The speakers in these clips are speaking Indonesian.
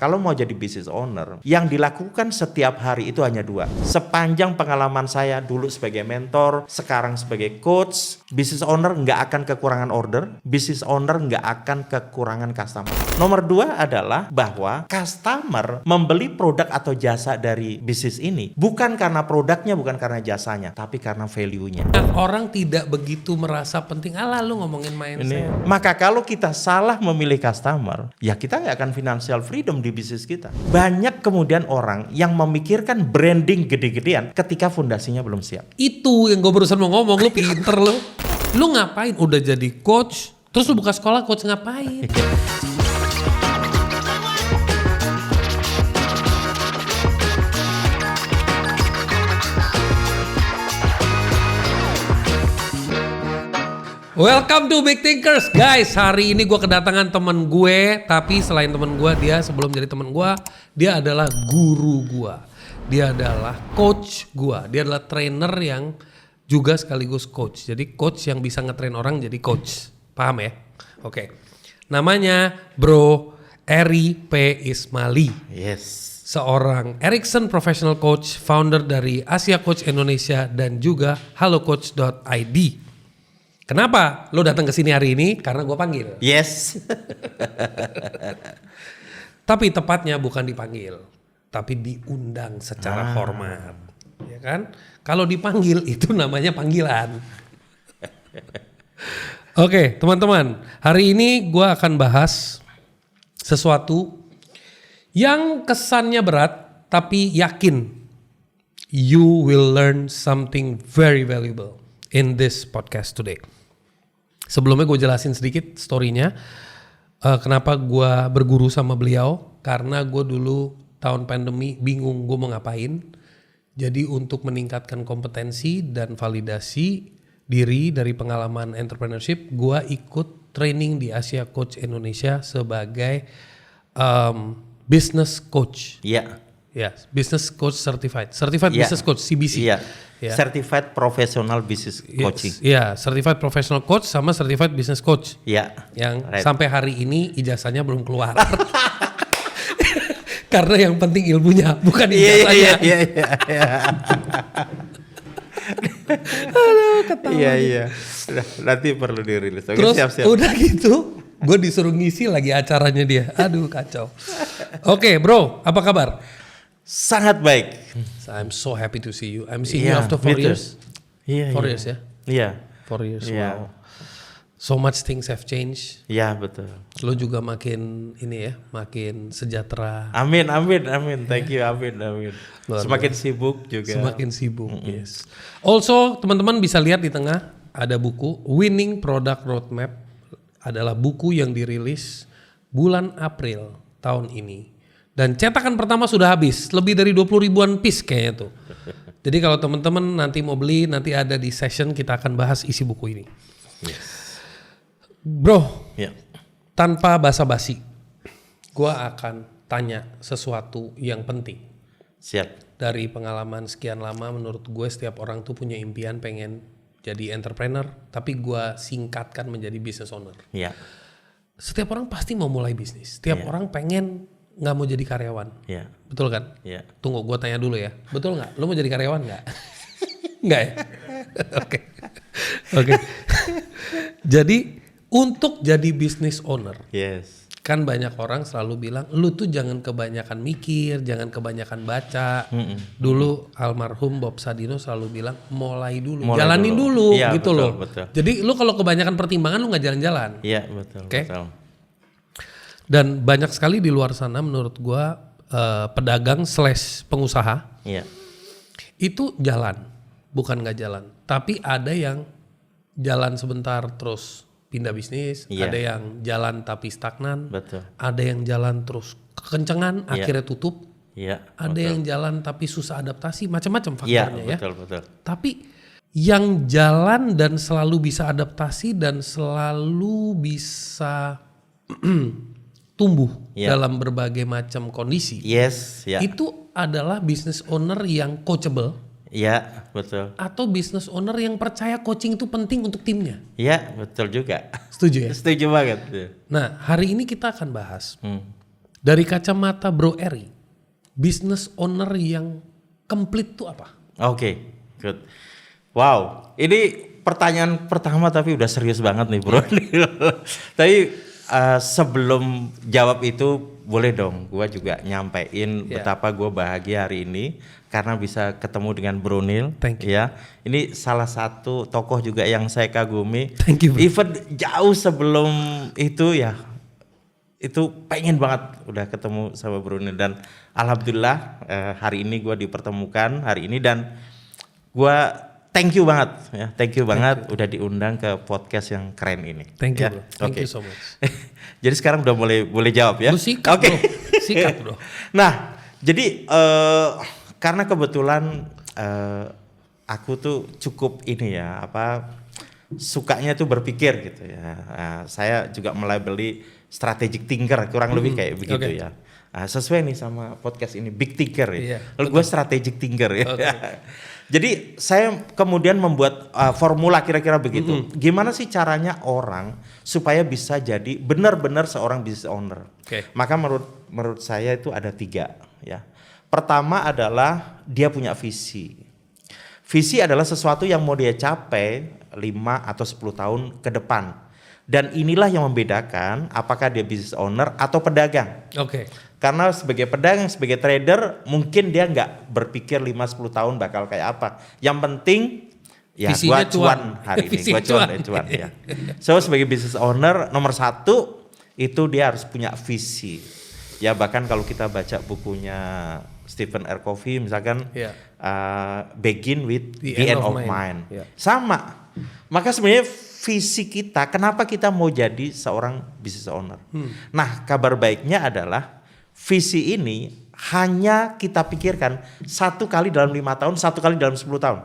kalau mau jadi business owner, yang dilakukan setiap hari itu hanya 2. Sepanjang pengalaman saya dulu sebagai mentor, sekarang sebagai coach, business owner nggak akan kekurangan order, business owner nggak akan kekurangan customer. Nomor 2 adalah bahwa customer membeli produk atau jasa dari bisnis ini bukan karena produknya, bukan karena jasanya, tapi karena value-nya. Orang tidak begitu merasa penting. Alah, lu ngomongin mindset. Maka kalau kita salah memilih customer, ya kita nggak akan financial freedom di bisnis kita. Banyak kemudian orang yang memikirkan branding gede-gedean ketika fondasinya belum siap. Itu yang gue barusan mau ngomong, lu pinter lu. Lu ngapain? Udah jadi coach, terus lu buka sekolah coach ngapain? Welcome to Big Thinkers, guys. Hari ini gue kedatangan temen gue, tapi selain temen gue, dia sebelum jadi temen gue, dia adalah guru gue. Dia adalah coach gue. Dia adalah trainer yang juga sekaligus coach. Jadi coach yang bisa ngetrain orang jadi coach. Paham ya? Oke. Namanya Bro Eri P. Ismali. Yes. Seorang Ericsson Professional Coach, founder dari Asia Coach Indonesia dan juga halocoach.id. Kenapa lo datang ke sini hari ini? Karena gue panggil. Yes. Tapi tepatnya bukan dipanggil, tapi diundang secara hormat, ya kan? Kalau dipanggil itu namanya panggilan. Oke, teman-teman, hari ini gue akan bahas sesuatu yang kesannya berat, tapi yakin you will learn something very valuable in this podcast today. Sebelumnya gue jelasin sedikit story-nya. Kenapa gue berguru sama beliau. Karena gue dulu tahun pandemi bingung gue mau ngapain. Jadi untuk meningkatkan kompetensi dan validasi diri dari pengalaman entrepreneurship, gue ikut training di Asia Coach Indonesia sebagai business coach. Iya. Ya, business coach certified business coach CBC. Iya. Ya. Certified Professional Business Coaching. Iya, certified professional coach sama certified business coach. Iya. Yang sampai hari ini ijazahnya belum keluar. Karena yang penting ilmunya, bukan ijazahnya. Iya. Aduh, ketawa. Iya. Nanti perlu dirilis. Oke, Terus siap. udah gitu, gue disuruh ngisi lagi acaranya dia. Aduh, kacau. Oke, bro, apa kabar? Sangat baik. I'm so happy to see you. I'm seeing you after 4 years. Iya. 4 years ya? Iya. 4 years, Iya. wow. So much things have changed. Iya, betul. Lo juga makin ini ya, makin sejahtera. Amin. Thank you, amin. Semakin sibuk juga. Semakin sibuk, yes. Also, teman-teman bisa lihat di tengah ada buku Winning Product Roadmap. Adalah buku yang dirilis bulan April tahun ini. Dan cetakan pertama sudah habis, lebih dari 20 ribuan piece kayaknya tuh. Jadi kalau teman-teman nanti mau beli, nanti ada di session kita akan bahas isi buku ini. Yes. Bro, Ya. tanpa basa-basi, gua akan tanya sesuatu yang penting. Siap. Dari pengalaman sekian lama, menurut gue setiap orang tuh punya impian pengen jadi entrepreneur, tapi gua singkatkan menjadi business owner. Iya. Setiap orang pasti mau mulai bisnis. Setiap orang pengen nggak mau jadi karyawan. Iya. Betul kan? Iya. Tunggu, gue tanya dulu ya. Betul nggak? Lo mau jadi karyawan nggak? Nggak ya? Oke. Jadi untuk jadi business owner, Yes. kan banyak orang selalu bilang, lu tuh jangan kebanyakan mikir, jangan kebanyakan baca. Dulu almarhum Bob Sadino selalu bilang, mulai dulu, jalanin dulu Iya, gitu betul, loh. betul. Jadi lu kalau kebanyakan pertimbangan lu nggak jalan-jalan. Iya, betul. Oke. Betul. Dan banyak sekali di luar sana menurut gua pedagang / pengusaha Iya. itu jalan, bukan nggak jalan. Tapi ada yang jalan sebentar terus pindah bisnis, Iya. ada yang jalan tapi stagnan, Betul. ada yang jalan terus kekencengan akhirnya tutup, Iya. ada yang jalan tapi susah adaptasi, macam-macam Iya, faktornya ya. betul. Tapi yang jalan dan selalu bisa adaptasi dan selalu bisa tumbuh dalam berbagai macam kondisi. Yes, ya. Itu adalah business owner yang coachable. Iya, betul. Atau business owner yang percaya coaching itu penting untuk timnya. Iya, betul juga. Setuju ya? Setuju banget. Nah, hari ini kita akan bahas Dari kacamata Bro Eri, business owner yang complete tuh apa? Oke, good. Wow, ini pertanyaan pertama tapi udah serius banget nih bro. Tapi sebelum jawab itu boleh dong gue juga nyampein betapa gue bahagia hari ini karena bisa ketemu dengan Bro Neil. Thank you. Ya, ini salah satu tokoh juga yang saya kagumi. Thank you, bro. Even jauh sebelum itu ya, itu pengen banget udah ketemu sama Bro Neil dan alhamdulillah hari ini gue dipertemukan hari ini dan gue thank you banget udah diundang ke podcast yang keren ini. Thank you, ya. bro. Thank you so much. Jadi sekarang udah boleh jawab ya. Lu sikat, Oke. bro. Sikat, bro. Nah, jadi karena kebetulan aku tuh cukup ini ya sukanya tuh berpikir gitu ya. Saya juga melabeli strategic thinker kurang lebih kayak begitu ya. Sesuai nih sama podcast ini big thinker ya. Lalu gue strategic thinker ya. Jadi saya kemudian membuat formula kira-kira begitu. Gimana sih caranya orang supaya bisa jadi benar-benar seorang business owner? Maka menurut saya itu ada 3 ya. Pertama adalah dia punya visi. Visi adalah sesuatu yang mau dia capai 5 atau 10 tahun ke depan. Dan inilah yang membedakan apakah dia business owner atau pedagang. Karena sebagai pedagang, sebagai trader, mungkin dia nggak berpikir 5-10 tahun bakal kayak apa. Yang penting ya gua cuan hari ini, gua cuan ya. So sebagai business owner nomor 1 itu dia harus punya visi. Ya bahkan kalau kita baca bukunya Stephen R. Covey misalkan Begin with the end of mind. Sama. Maka sebenarnya visi kita, kenapa kita mau jadi seorang business owner? Nah, kabar baiknya adalah visi ini hanya kita pikirkan 1 kali dalam 5 tahun, 1 kali dalam 10 tahun.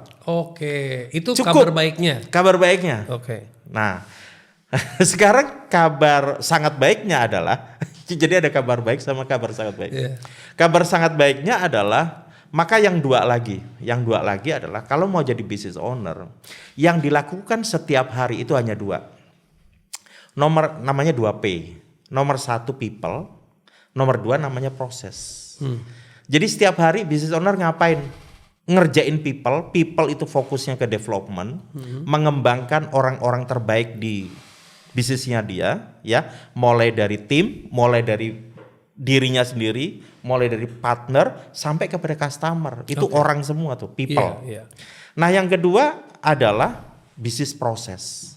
Itu cukup. kabar baiknya. Kabar baiknya. Nah, sekarang kabar sangat baiknya adalah, jadi ada kabar baik sama kabar sangat baik. Kabar sangat baiknya adalah, maka yang dua lagi adalah kalau mau jadi business owner, yang dilakukan setiap hari itu hanya 2. Namanya 2P. Nomor 1 people, nomor 2 namanya proses. Jadi setiap hari business owner ngapain? Ngerjain people itu fokusnya ke development, mengembangkan orang-orang terbaik di bisnisnya dia, ya, mulai dari tim, mulai dari dirinya sendiri, mulai dari partner sampai kepada customer. Itu orang semua tuh, people. Nah, yang kedua adalah bisnis proses.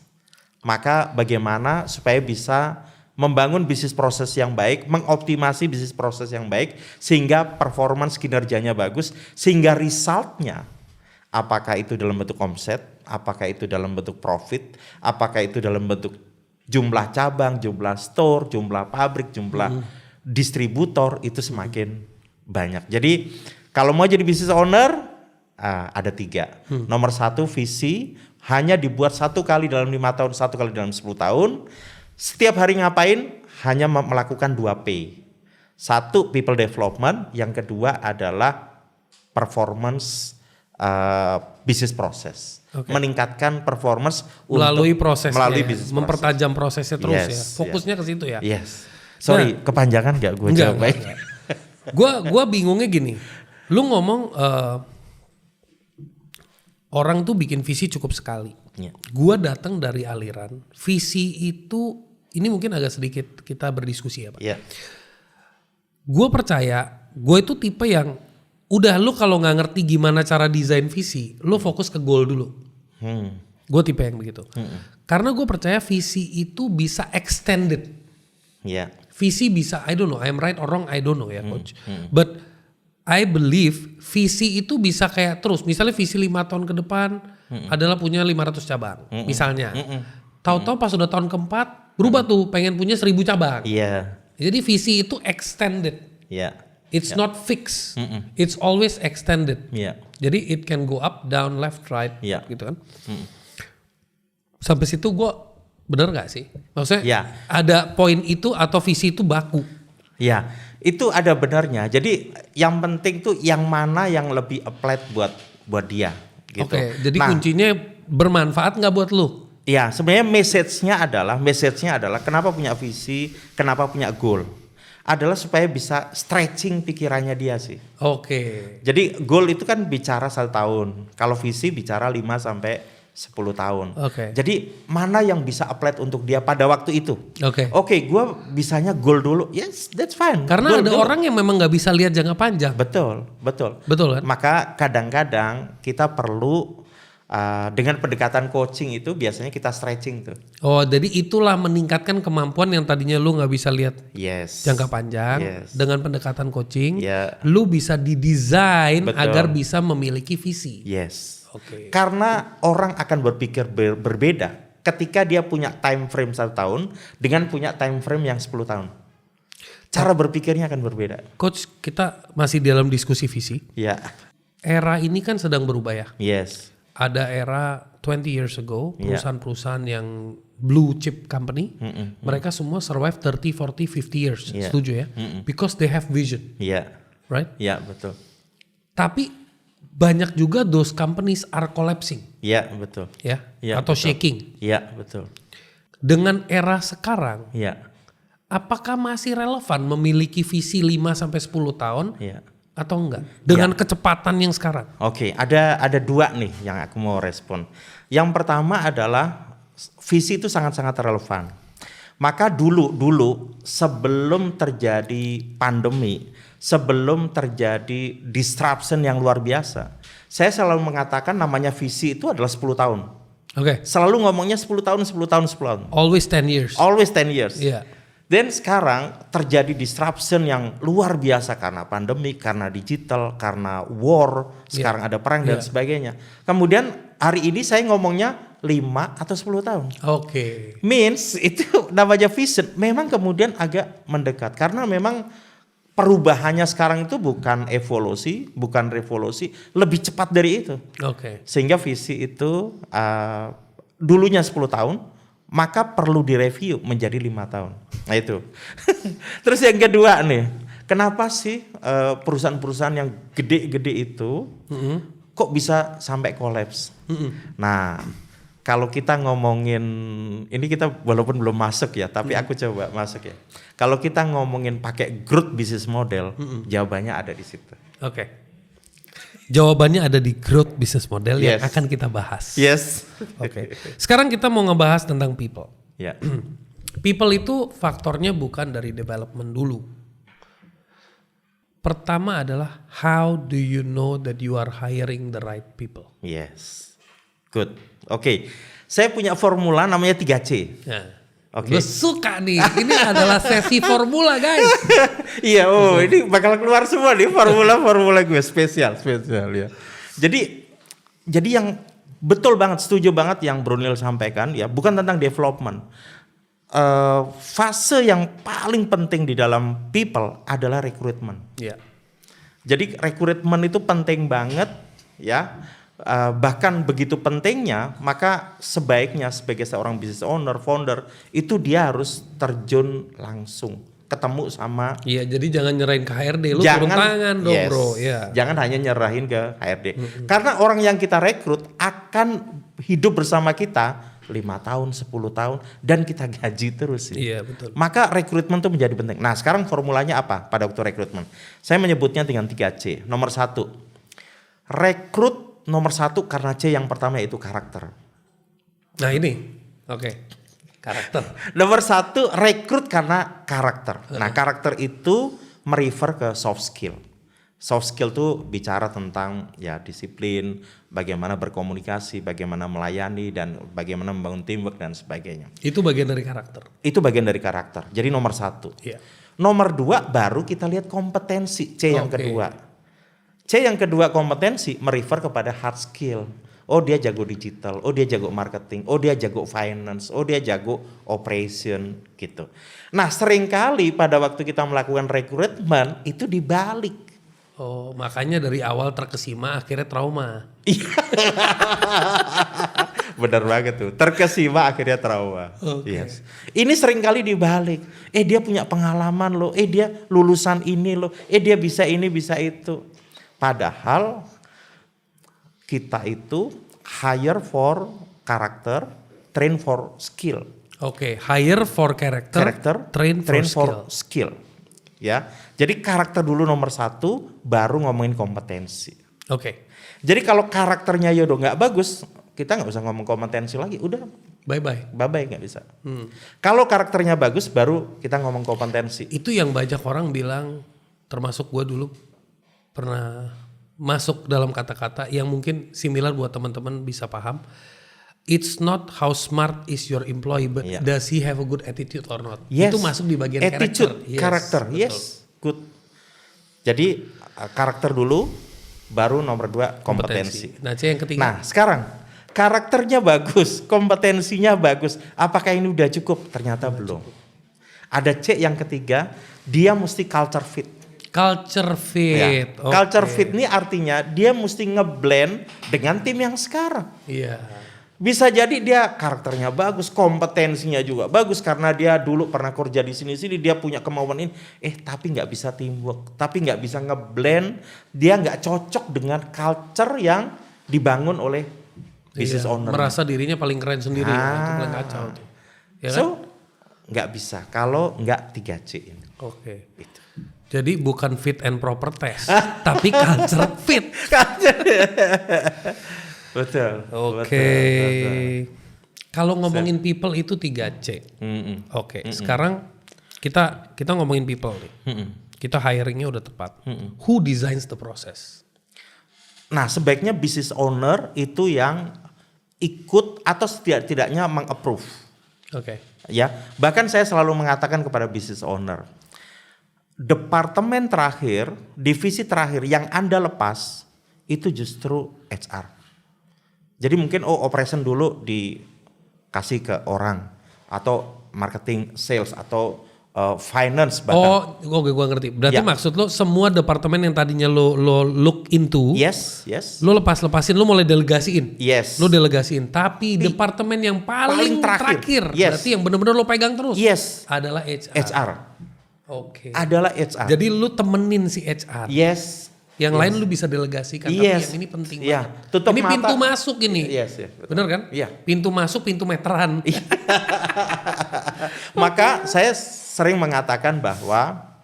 Maka bagaimana supaya bisa membangun bisnis proses yang baik, mengoptimasi bisnis proses yang baik sehingga performance kinerjanya bagus, sehingga resultnya apakah itu dalam bentuk omset, apakah itu dalam bentuk profit, apakah itu dalam bentuk jumlah cabang, jumlah store, jumlah pabrik, jumlah distributor itu semakin banyak. Jadi kalau mau jadi business owner ada 3. Nomor 1 visi hanya dibuat 1 kali dalam 5 tahun, 1 kali dalam 10 tahun. Setiap hari ngapain? Hanya melakukan 2P. 1 people development, yang kedua adalah performance business process. Meningkatkan performance melalui prosesnya, melalui bisnis mempertajam prosesnya terus ya. Fokusnya ke situ ya. Sorry, kepanjangan gak gue jawab baik? Gue bingungnya gini, lu ngomong orang tuh bikin visi cukup sekali. Gue datang dari aliran visi itu, ini mungkin agak sedikit kita berdiskusi ya Pak. Gue percaya, gue itu tipe yang udah lu kalau nggak ngerti gimana cara desain visi, lu fokus ke goal dulu. Gue tipe yang begitu. Karena gue percaya visi itu bisa extended. Visi bisa, I don't know, I'm right or wrong, I don't know ya coach. But I believe visi itu bisa kayak terus. Misalnya visi 5 tahun ke depan adalah punya 500 cabang. Misalnya. Tahu-tahu pas udah tahun keempat berubah tuh pengen punya 1000 cabang. Jadi visi itu extended. It's not fixed. It's always extended. Jadi it can go up, down, left, right gitu kan. Sampai situ gue bener gak sih? Maksudnya ada poin itu atau visi itu baku? Itu ada benarnya. Jadi yang penting tuh yang mana yang lebih applied buat dia gitu. Jadi kuncinya bermanfaat gak buat lu? Sebenarnya message-nya adalah kenapa punya visi, kenapa punya goal. adalah supaya bisa stretching pikirannya dia sih. Oke. Jadi goal itu kan bicara 1 tahun. Kalau visi bicara 5 sampai 10 tahun. Oke. Jadi mana yang bisa apply untuk dia pada waktu itu? Oke. Oke, gue bisanya goal dulu. Yes, that's fine. Karena Goal ada dulu. orang yang memang nggak bisa lihat jangka panjang. Betul. Betul kan? Maka kadang-kadang kita perlu dengan pendekatan coaching itu biasanya kita stretching tuh. Oh, jadi itulah meningkatkan kemampuan yang tadinya lu nggak bisa lihat Yes. jangka panjang. Yes. Dengan pendekatan coaching, Ya. lu bisa didesain Betul. agar bisa memiliki visi. Yes. Oke. Karena orang akan berpikir berbeda ketika dia punya time frame 1 tahun dengan punya time frame yang 10 tahun. Cara berpikirnya akan berbeda. Coach, kita masih dalam diskusi visi. Ya. Era ini kan sedang berubah ya. Yes. Ada era 20 years ago, Iya. perusahaan-perusahaan yang blue chip company, mereka semua survive 30, 40, 50 years. Iya. Setuju ya? Because they have vision, Iya. right? Iya, betul. Tapi banyak juga those companies are collapsing, Iya, betul. ya, Iya, atau betul. shaking. Iya, betul. Dengan era sekarang, Iya. apakah masih relevan memiliki visi 5 sampai 10 tahun Iya. atau enggak? Dengan kecepatan yang sekarang. Oke, ada 2 nih yang aku mau respon. Yang pertama adalah visi itu sangat-sangat relevan. Maka dulu sebelum terjadi pandemi, sebelum terjadi disruption yang luar biasa, saya selalu mengatakan namanya visi itu adalah 10 tahun. Oke. Selalu ngomongnya 10 tahun, 10 tahun, 10 tahun. Always 10 years. Always 10 years. Iya. Dan sekarang terjadi disruption yang luar biasa karena pandemi, karena digital, karena war, sekarang ada perang dan sebagainya. Kemudian hari ini saya ngomongnya 5 atau 10 tahun. Oke. Means itu namanya vision memang kemudian agak mendekat karena memang perubahannya sekarang itu bukan evolusi, bukan revolusi, lebih cepat dari itu. Oke. Sehingga visi itu dulunya 10 tahun, maka perlu direview menjadi 5 tahun. Nah itu. Terus yang kedua nih, kenapa sih perusahaan-perusahaan yang gede-gede itu kok bisa sampai kolaps? Nah, kalau kita ngomongin, ini kita walaupun belum masuk ya, tapi aku coba masuk ya. Kalau kita ngomongin pakai growth business model, jawabannya ada di situ. Oke. Jawabannya ada di growth business model yang Yes. akan kita bahas. Yes. Oke. Sekarang kita mau ngebahas tentang people. Ya. People itu faktornya bukan dari development dulu. Pertama adalah how do you know that you are hiring the right people? Yes. Good. Oke. Saya punya formula namanya 3C. Nah, Oke. gue suka nih. Ini adalah sesi formula, guys. Iya, ini bakal keluar semua nih formula gue spesial ya. Jadi yang betul banget, setuju banget yang Brunel sampaikan ya, bukan tentang development. Fase yang paling penting di dalam people adalah rekrutmen. Iya. Jadi rekrutmen itu penting banget ya. Bahkan begitu pentingnya, maka sebaiknya sebagai seorang business owner, founder, itu dia harus terjun langsung, ketemu sama. Iya, jadi jangan nyerahin ke HRD, lu turun tangan dong, yes, bro. Iya. Jangan hanya nyerahin ke HRD. Karena orang yang kita rekrut akan hidup bersama kita 5 tahun, 10 tahun, dan kita gaji terus. Iya, betul. Maka rekrutmen itu menjadi penting. Nah, sekarang formulanya apa pada waktu rekrutmen? Saya menyebutnya dengan 3C. Nomor 1, rekrut nomor 1 karena C yang pertama yaitu karakter. Nah ini, oke. Karakter. Nomor 1 rekrut karena karakter. Nah karakter itu merefer ke soft skill. Soft skill tuh bicara tentang ya disiplin, bagaimana berkomunikasi, bagaimana melayani, dan bagaimana membangun teamwork dan sebagainya. Itu bagian dari karakter. Itu bagian dari karakter. Jadi nomor 1. Iya. Nomor 2 baru kita lihat kompetensi, C yang Oke. kedua. C yang kedua kompetensi merefer kepada hard skill. Oh dia jago digital, oh dia jago marketing, oh dia jago finance, oh dia jago operation gitu. Nah seringkali pada waktu kita melakukan rekrutmen itu dibalik. Oh, makanya dari awal terkesima akhirnya trauma. Benar banget tuh, terkesima akhirnya trauma. Oke. Yes. Ini seringkali dibalik. Dia punya pengalaman loh, dia lulusan ini loh, dia bisa ini bisa itu. Padahal kita itu hire for karakter, train for skill. Oke, hire for character, train for skill. skill. Ya, jadi karakter dulu nomor 1, baru ngomongin kompetensi. Oke. Jadi kalau karakternya ya udah nggak bagus, kita nggak usah ngomong kompetensi lagi, udah Bye-bye. bye nggak bisa. Kalau karakternya bagus, baru kita ngomong kompetensi. Itu yang banyak orang bilang, termasuk gue dulu pernah masuk dalam kata-kata yang mungkin similar buat teman-teman bisa paham. It's not how smart is your employee, but Iya. does he have a good attitude or not? Yes. Itu masuk di bagian attitude, karakter. betul. Yes, good. Jadi karakter dulu, baru nomor 2 kompetensi. Nah, C yang ketiga. Nah, sekarang karakternya bagus, kompetensinya bagus. Apakah ini udah cukup? Ternyata belum. Ada C yang ketiga, dia mesti culture fit. Culture fit. Ya. Culture fit ini artinya dia mesti ngeblend dengan tim yang sekarang. Iya. Bisa jadi dia karakternya bagus, kompetensinya juga bagus karena dia dulu pernah kerja di sini-sini, dia punya kemauan ini. Tapi nggak bisa teamwork, tapi nggak bisa ngeblend, dia nggak cocok dengan culture yang dibangun oleh business owner. Merasa dirinya paling keren sendiri. Itu paling kacau tuh. Ya kan? So nggak bisa kalau nggak 3C ini. Oke. Jadi bukan fit and proper test, tapi culture fit. Betul. Oke. Kalau ngomongin people itu 3C. Oke. Sekarang kita ngomongin people nih. Kita hiringnya udah tepat. Who designs the process? Nah, sebaiknya business owner itu yang ikut atau setidaknya meng-approve. Oke. Ya, bahkan saya selalu mengatakan kepada business owner, departemen terakhir, divisi terakhir yang Anda lepas itu justru HR. Jadi mungkin operation dulu dikasih ke orang atau marketing, sales atau finance bahkan. Oke, gua ngerti. Berarti Ya. maksud lo semua departemen yang tadinya lo look into, Yes. lo lepasin, lo mulai delegasiin. Yes. Lo delegasiin, tapi departemen yang paling terakhir, Yes. berarti yang benar-benar lo pegang terus, Yes. adalah HR. HR. Oke. Adalah HR. Jadi lo temenin si HR. Yes. Yang lain lu bisa delegasikan, tapi Yes. yang ini penting Iya. banget. Tutup Ini mata. pintu masuk ini. Yes, yes, betul. Bener kan? Iya. Pintu masuk, pintu meteran. Maka saya sering mengatakan bahwa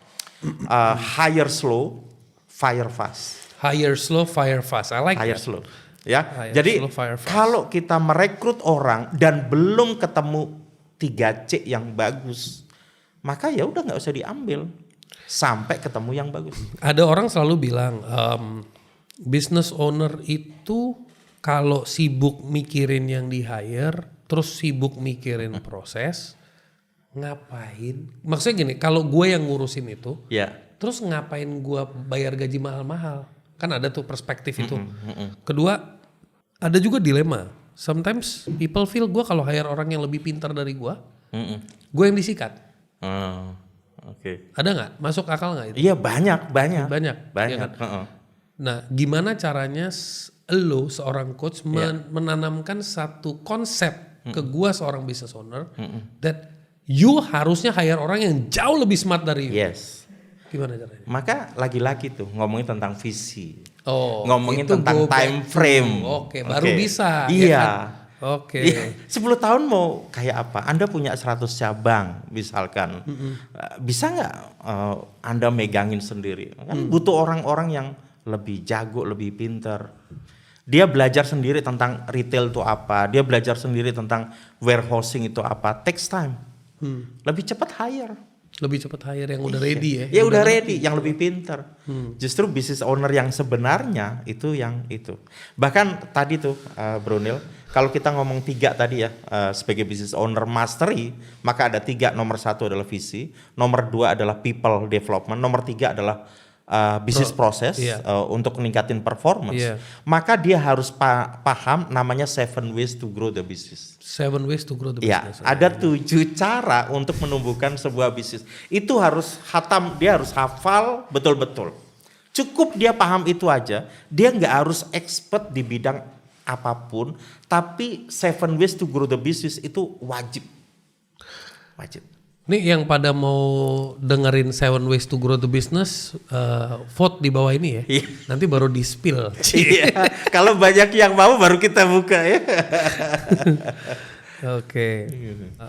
hire slow, fire fast. Hire slow, fire fast. I like Hire that. slow. Ya. Hire Jadi slow, fire fast. kalau kita merekrut orang dan belum ketemu 3C yang bagus, maka ya udah nggak usah diambil sampai ketemu yang bagus. Ada orang selalu bilang, business owner itu kalau sibuk mikirin yang di hire, terus sibuk mikirin proses, ngapain? Maksudnya gini, kalau gue yang ngurusin itu, Ya. terus ngapain gue bayar gaji mahal-mahal? Kan ada tuh perspektif itu. Kedua, ada juga dilema. Sometimes people feel gue kalau hire orang yang lebih pintar dari gue yang disikat. Oke. Ada nggak? Masuk akal nggak itu? Iya banyak. Banyak, Banyak. iya kan? Heeh. Nah, gimana caranya lo seorang coach menanamkan satu konsep ke gua seorang business owner that you harusnya hire orang yang jauh lebih smart dari you. Yes. Gimana caranya? Maka lagi-lagi tuh ngomongin tentang visi. Oh, Ngomongin itu tentang go time back to. frame. Oke, baru bisa. Iya. Ya kan? Oke. Iya, 10 tahun mau kayak apa? Anda punya 100 cabang misalkan. Bisa nggak Anda megangin sendiri? Kan butuh orang-orang yang lebih jago, lebih pinter. Dia belajar sendiri tentang retail itu apa. Dia belajar sendiri tentang warehousing itu apa. Takes time. Lebih cepat hire. Lebih cepat hire yang udah ready ya. Ya udah ready, yang lebih pinter. Justru business owner yang sebenarnya itu yang itu. Bahkan tadi tuh Brunil, kalau kita ngomong 3 tadi ya, sebagai business owner mastery, maka ada 3. Nomor 1 adalah visi, nomor 2 adalah people development, nomor 3 adalah business process untuk meningkatin performance. Iya. Maka dia harus paham namanya 7 ways to grow the business. 7 ways to grow the Ya, business. ada 7 cara untuk menumbuhkan sebuah bisnis. Itu harus hatam, dia harus hafal betul-betul. Cukup dia paham itu aja, dia nggak harus expert di bidang apapun, tapi 7 ways to grow the business itu wajib. Wajib. Nih yang pada mau dengerin 7 ways to grow the business, vote di bawah ini ya. Iya. Nanti baru di spill. Iya, kalau banyak yang mau baru kita buka ya. Oke.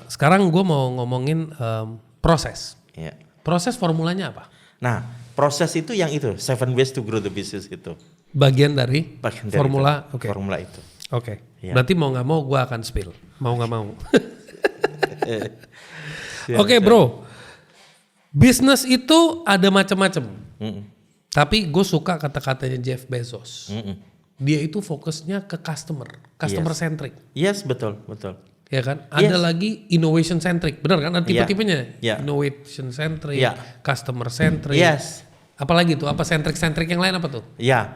Sekarang gue mau ngomongin proses. Iya. Proses formulanya apa? Nah, proses itu yang itu 7 ways to grow the business itu. Bagian dari Bagian dari formula. itu. Oke. Formula itu. Oke. Iya. Berarti mau nggak mau gue akan spill. Mau nggak mau. Siap, Oke siap. bro. Bisnis itu ada macam-macam. Mm-mm. Tapi gue suka kata-katanya Jeff Bezos. Mm-mm. Dia itu fokusnya ke customer centric. Yes, betul. Ya kan? Ada Yes. lagi innovation centric. Benar kan? Ada tipe-tipenya. Iya. Innovation centric, Iya. customer centric. Yes. Apalagi tuh? Apa centric yang lain apa tuh? Ya,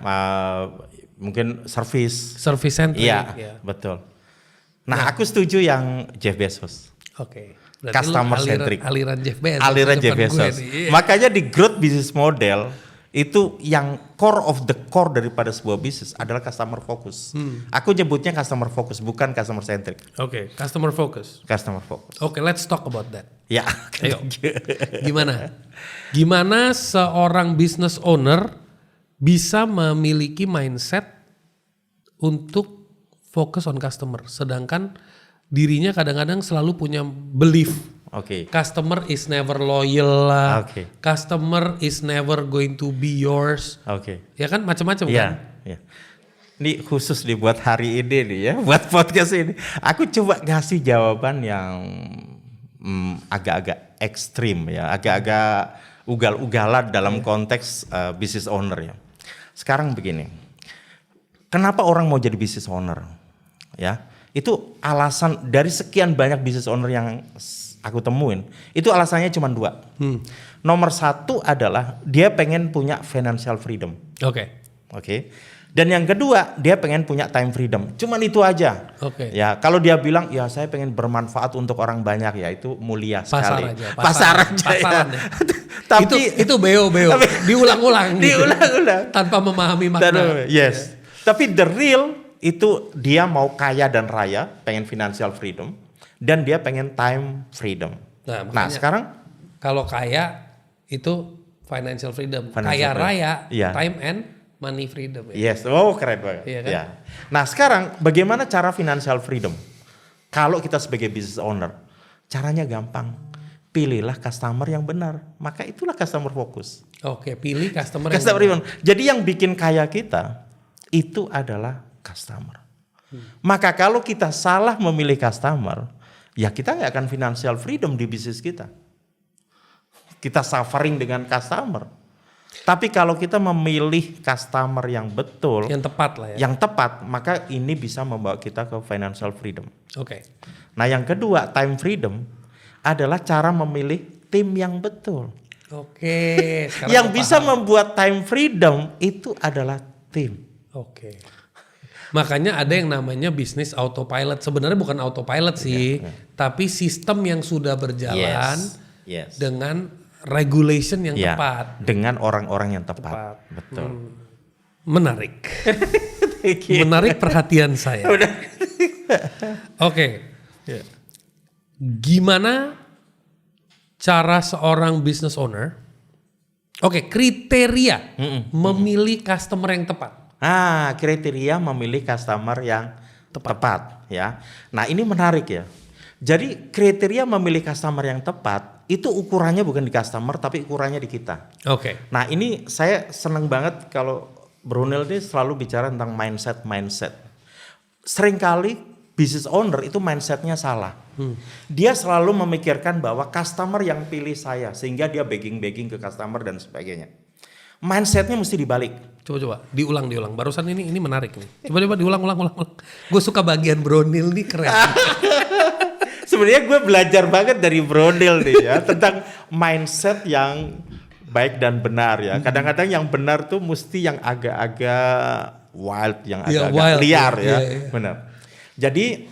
mungkin service. Service centric. Iya, Ya. betul. Nah, aku setuju yang Jeff Bezos. Oke. Berarti Customer lu centric. Aliran Jeff Bezos. Aliran di Jeff depan gue Bezos. nih. Iya. Makanya di growth business model itu yang core of the core daripada sebuah bisnis adalah customer focus. Aku nyebutnya customer focus, bukan customer centric. Oke, customer focus. Customer focus. Oke, let's talk about that. Ya. Ayo. Gimana? Gimana seorang business owner bisa memiliki mindset untuk fokus on customer, sedangkan dirinya kadang-kadang selalu punya belief Oke. customer is never loyal lah, Oke. customer is never going to be yours, Oke. ya kan macam-macam kan? Iya, iya. Ini khusus dibuat hari ini nih ya, buat podcast ini. Aku coba ngasih jawaban yang agak-agak ekstrim ya, agak-agak ugal-ugalan dalam konteks business owner ya. Sekarang begini, kenapa orang mau jadi business owner? Ya, itu alasan dari sekian banyak business owner yang aku temuin, itu alasannya cuma 2. Nomor 1 adalah dia pengen punya financial freedom. Oke. Oke. Dan yang kedua, dia pengen punya time freedom. Cuman itu aja. Oke. Ya, kalau dia bilang, ya saya pengen bermanfaat untuk orang banyak, ya itu mulia sekali. Pasar aja ya. ya. Tapi itu beo diulang-ulang gitu. diulang-ulang. Tanpa memahami makna. Yes. Tapi the real itu dia mau kaya dan raya, pengen financial freedom, dan dia pengen time freedom. Nah, Nah, makanya sekarang kalau kaya itu financial freedom, Financial kaya freedom. raya Iya. time and money freedom. Ya. yes, oh keren banget. Iya kan? Ya. Nah sekarang bagaimana cara financial freedom? Kalau kita sebagai business owner, caranya gampang. Pilihlah customer yang benar. Maka itulah customer focus. Oke, pilih customer. Customer yang freedom. Jadi yang bikin kaya kita itu adalah customer. Maka kalau kita salah memilih customer, ya kita nggak akan financial freedom di bisnis kita. Kita suffering dengan customer. Tapi kalau kita memilih customer yang betul, yang tepat lah ya. yang tepat, maka ini bisa membawa kita ke financial freedom. Oke. Nah yang kedua, time freedom adalah cara memilih tim yang betul. Oke. sekarang Yang gua bisa paham. membuat time freedom itu adalah tim. Oke. Makanya ada yang namanya bisnis autopilot. Sebenarnya bukan autopilot sih, tapi sistem yang sudah berjalan Yes. dengan regulation yang Ya, tepat. dengan orang-orang yang tepat. Betul. Menarik. Menarik perhatian saya. Oke. Gimana cara seorang business owner? Oke, kriteria memilih customer yang tepat. Nah, kriteria memilih customer yang tepat ya. Nah, ini menarik ya. Jadi kriteria memilih customer yang tepat itu ukurannya bukan di customer tapi ukurannya di kita. Oke. Nah, ini saya seneng banget kalau Brunel ini selalu bicara tentang mindset. Seringkali business owner itu mindsetnya salah. Dia selalu memikirkan bahwa customer yang pilih saya sehingga dia begging ke customer dan sebagainya. Mindsetnya mesti dibalik. Coba diulang. Barusan ini menarik nih. Coba diulang. Gue suka bagian Bronil nih keren. Sebenarnya gue belajar banget dari Brodel nih ya tentang mindset yang baik dan benar ya. Kadang-kadang yang benar tuh mesti yang agak-agak wild, yang agak-agak liar ya. Benar. Jadi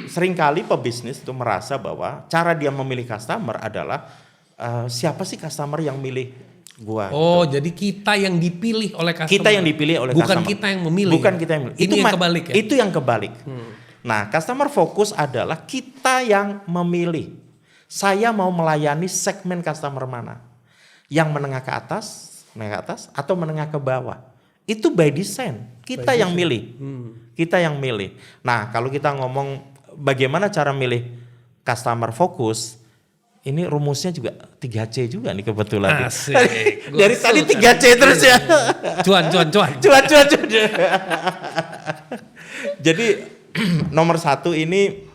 seringkali pebisnis itu merasa bahwa cara dia memilih customer adalah siapa sih customer yang milih gua. Oh, jadi kita yang dipilih oleh customer. Kita yang dipilih oleh bukan customer. kita yang memilih. Bukan kita yang memilih. Ini yang kebalik ya. Itu yang kebalik. Nah, customer focus adalah kita yang memilih. Saya mau melayani segmen customer mana? Yang menengah ke atas atau menengah ke bawah. Itu by design. Kita yang milih. Kita yang milih. Nah, kalau kita ngomong bagaimana cara milih customer focus, Iya. Ini rumusnya juga 3C juga nih kebetulan. Asik. Dari tadi 3C terus ya. Cuan. Cuan. Jadi nomor 1 ini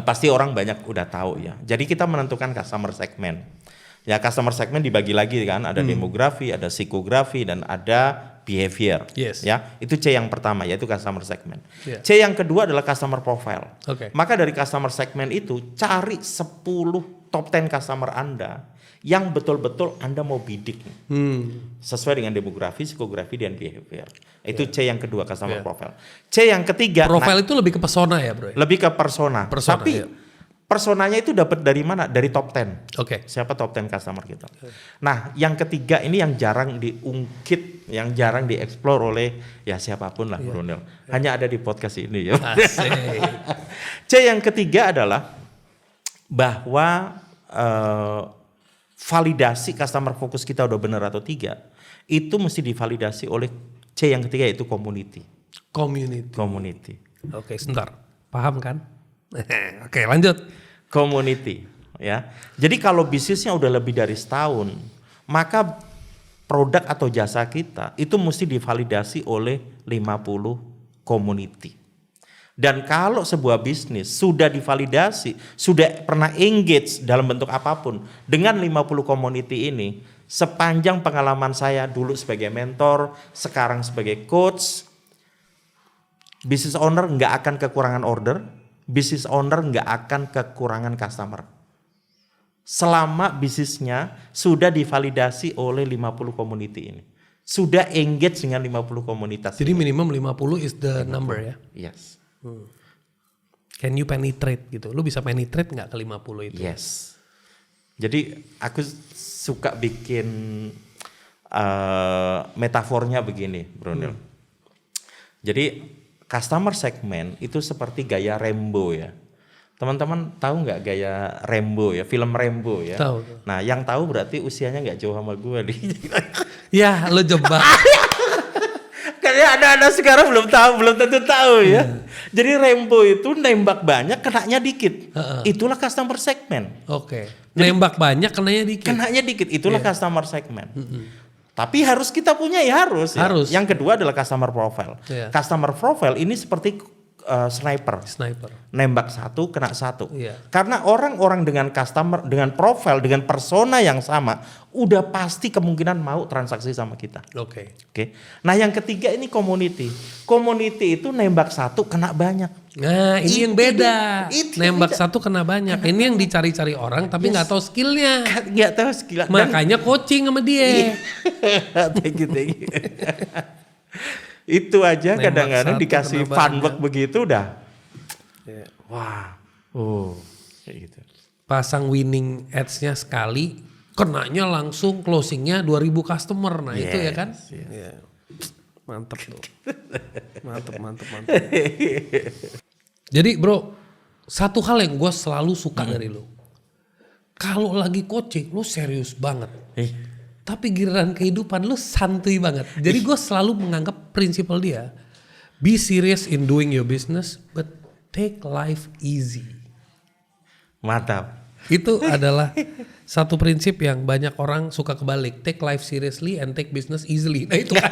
pasti orang banyak udah tahu ya. Jadi kita menentukan customer segment. Ya customer segment dibagi lagi kan, ada demografi, ada psikografi, dan ada behavior. Yes. Ya, itu C yang pertama yaitu customer segment. Yeah. C yang kedua adalah customer profile. Oke. Maka dari customer segment itu cari 10 top 10 customer Anda yang betul-betul Anda mau bidik. Sesuai dengan demografi, psikografi, dan behavior. Itu C yang kedua, customer profile. C yang ketiga, Profile itu lebih ke persona ya bro? lebih ke persona. Tapi iya. personanya itu dapat dari mana? Dari top 10. Oke. Siapa top 10 customer kita? Nah, yang ketiga ini yang jarang diungkit, yang jarang dieksplor oleh ya siapapun lah, Brunel. Hanya ada di podcast ini ya. Asik. C yang ketiga adalah bahwa validasi customer focus kita udah benar atau tidak, itu mesti divalidasi oleh C yang ketiga, yaitu community. Community. Oke, sebentar. Paham kan? Oke, lanjut. Community, ya. Jadi kalau bisnisnya udah lebih dari setahun, maka produk atau jasa kita itu mesti divalidasi oleh 50 community. Dan kalau sebuah bisnis sudah divalidasi, sudah pernah engage dalam bentuk apapun dengan 50 community ini, sepanjang pengalaman saya dulu sebagai mentor, sekarang sebagai coach, business owner nggak akan kekurangan order, business owner nggak akan kekurangan customer. Selama bisnisnya sudah divalidasi oleh 50 community ini. Sudah engage dengan 50 komunitas. Jadi minimum 50 is the number ya? Yes. Can you penetrate gitu? Lu bisa penetrate nggak ke 50 itu? Yes. Jadi aku suka bikin metafornya begini, Brunel. Jadi customer segment itu seperti gaya Rambo ya. Teman-teman tahu nggak gaya Rambo ya, film Rambo ya? Tahu. Nah, yang tahu berarti usianya nggak jauh sama gue nih. Ya, lo jebak. Kayaknya anak-anak sekarang belum tentu tahu ya. Jadi Rambo itu nembak banyak, kenanya dikit. Itulah customer segment. Oke. Nembak banyak, kenanya dikit. Kenanya dikit, itulah customer segment. Tapi harus kita punya ya harus. Ya. Harus. Yang kedua adalah customer profile. Iya. Customer profile ini seperti sniper. Nembak satu kena satu. Iya. Karena orang-orang dengan customer, dengan profile, dengan persona yang sama, udah pasti kemungkinan mau transaksi sama kita. Oke. Nah yang ketiga ini community. Community itu nembak satu kena banyak. Nah ini yang beda. Itu Nembak beda. satu kena banyak. Ini yang dicari-cari orang tapi nggak tahu skillnya. Nggak tahu skill. Makanya coaching sama dia. Thank you. Itu aja Nembak kadang-kadang satu dikasih kena fun banyak. work begitu udah. Ya. Wah. Kayak gitu. Pasang winning ads-nya sekali, kenanya langsung closingnya 2000 customer. Nah itu ya kan? Yes. Ya. Mantep tuh. Mantep. Jadi bro, satu hal yang gue selalu suka dari lo. Kalau lagi coaching, lo serius banget. Tapi giliran kehidupan lu santuy banget. Jadi gue selalu menganggap prinsipal dia, be serious in doing your business, but take life easy. Mantap. Itu adalah satu prinsip yang banyak orang suka kebalik. Take life seriously and take business easily. Nah itu kan.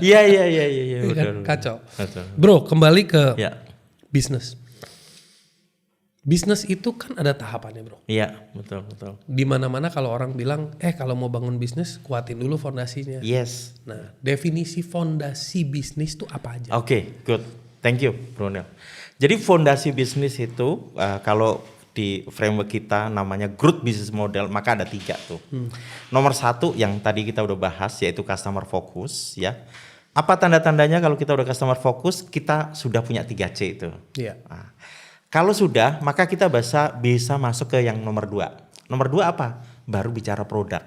Iya. Kan? Kacau. Betul. Bro, kembali ke Ya. bisnis. Bisnis itu kan ada tahapannya bro. Iya, betul. Di mana-mana kalau orang bilang, kalau mau bangun bisnis kuatin dulu fondasinya. Yes. Nah, definisi fondasi bisnis itu apa aja? Oke, good. Thank you, Brunel. Jadi fondasi bisnis itu kalau di framework kita namanya growth business model, maka ada 3 tuh. Nomor 1 yang tadi kita udah bahas yaitu customer focus ya. Apa tanda-tandanya kalau kita udah customer focus, kita sudah punya 3C itu. Iya. Nah, kalau sudah, maka kita bisa masuk ke yang nomor 2. Nomor 2 apa? Baru bicara produk.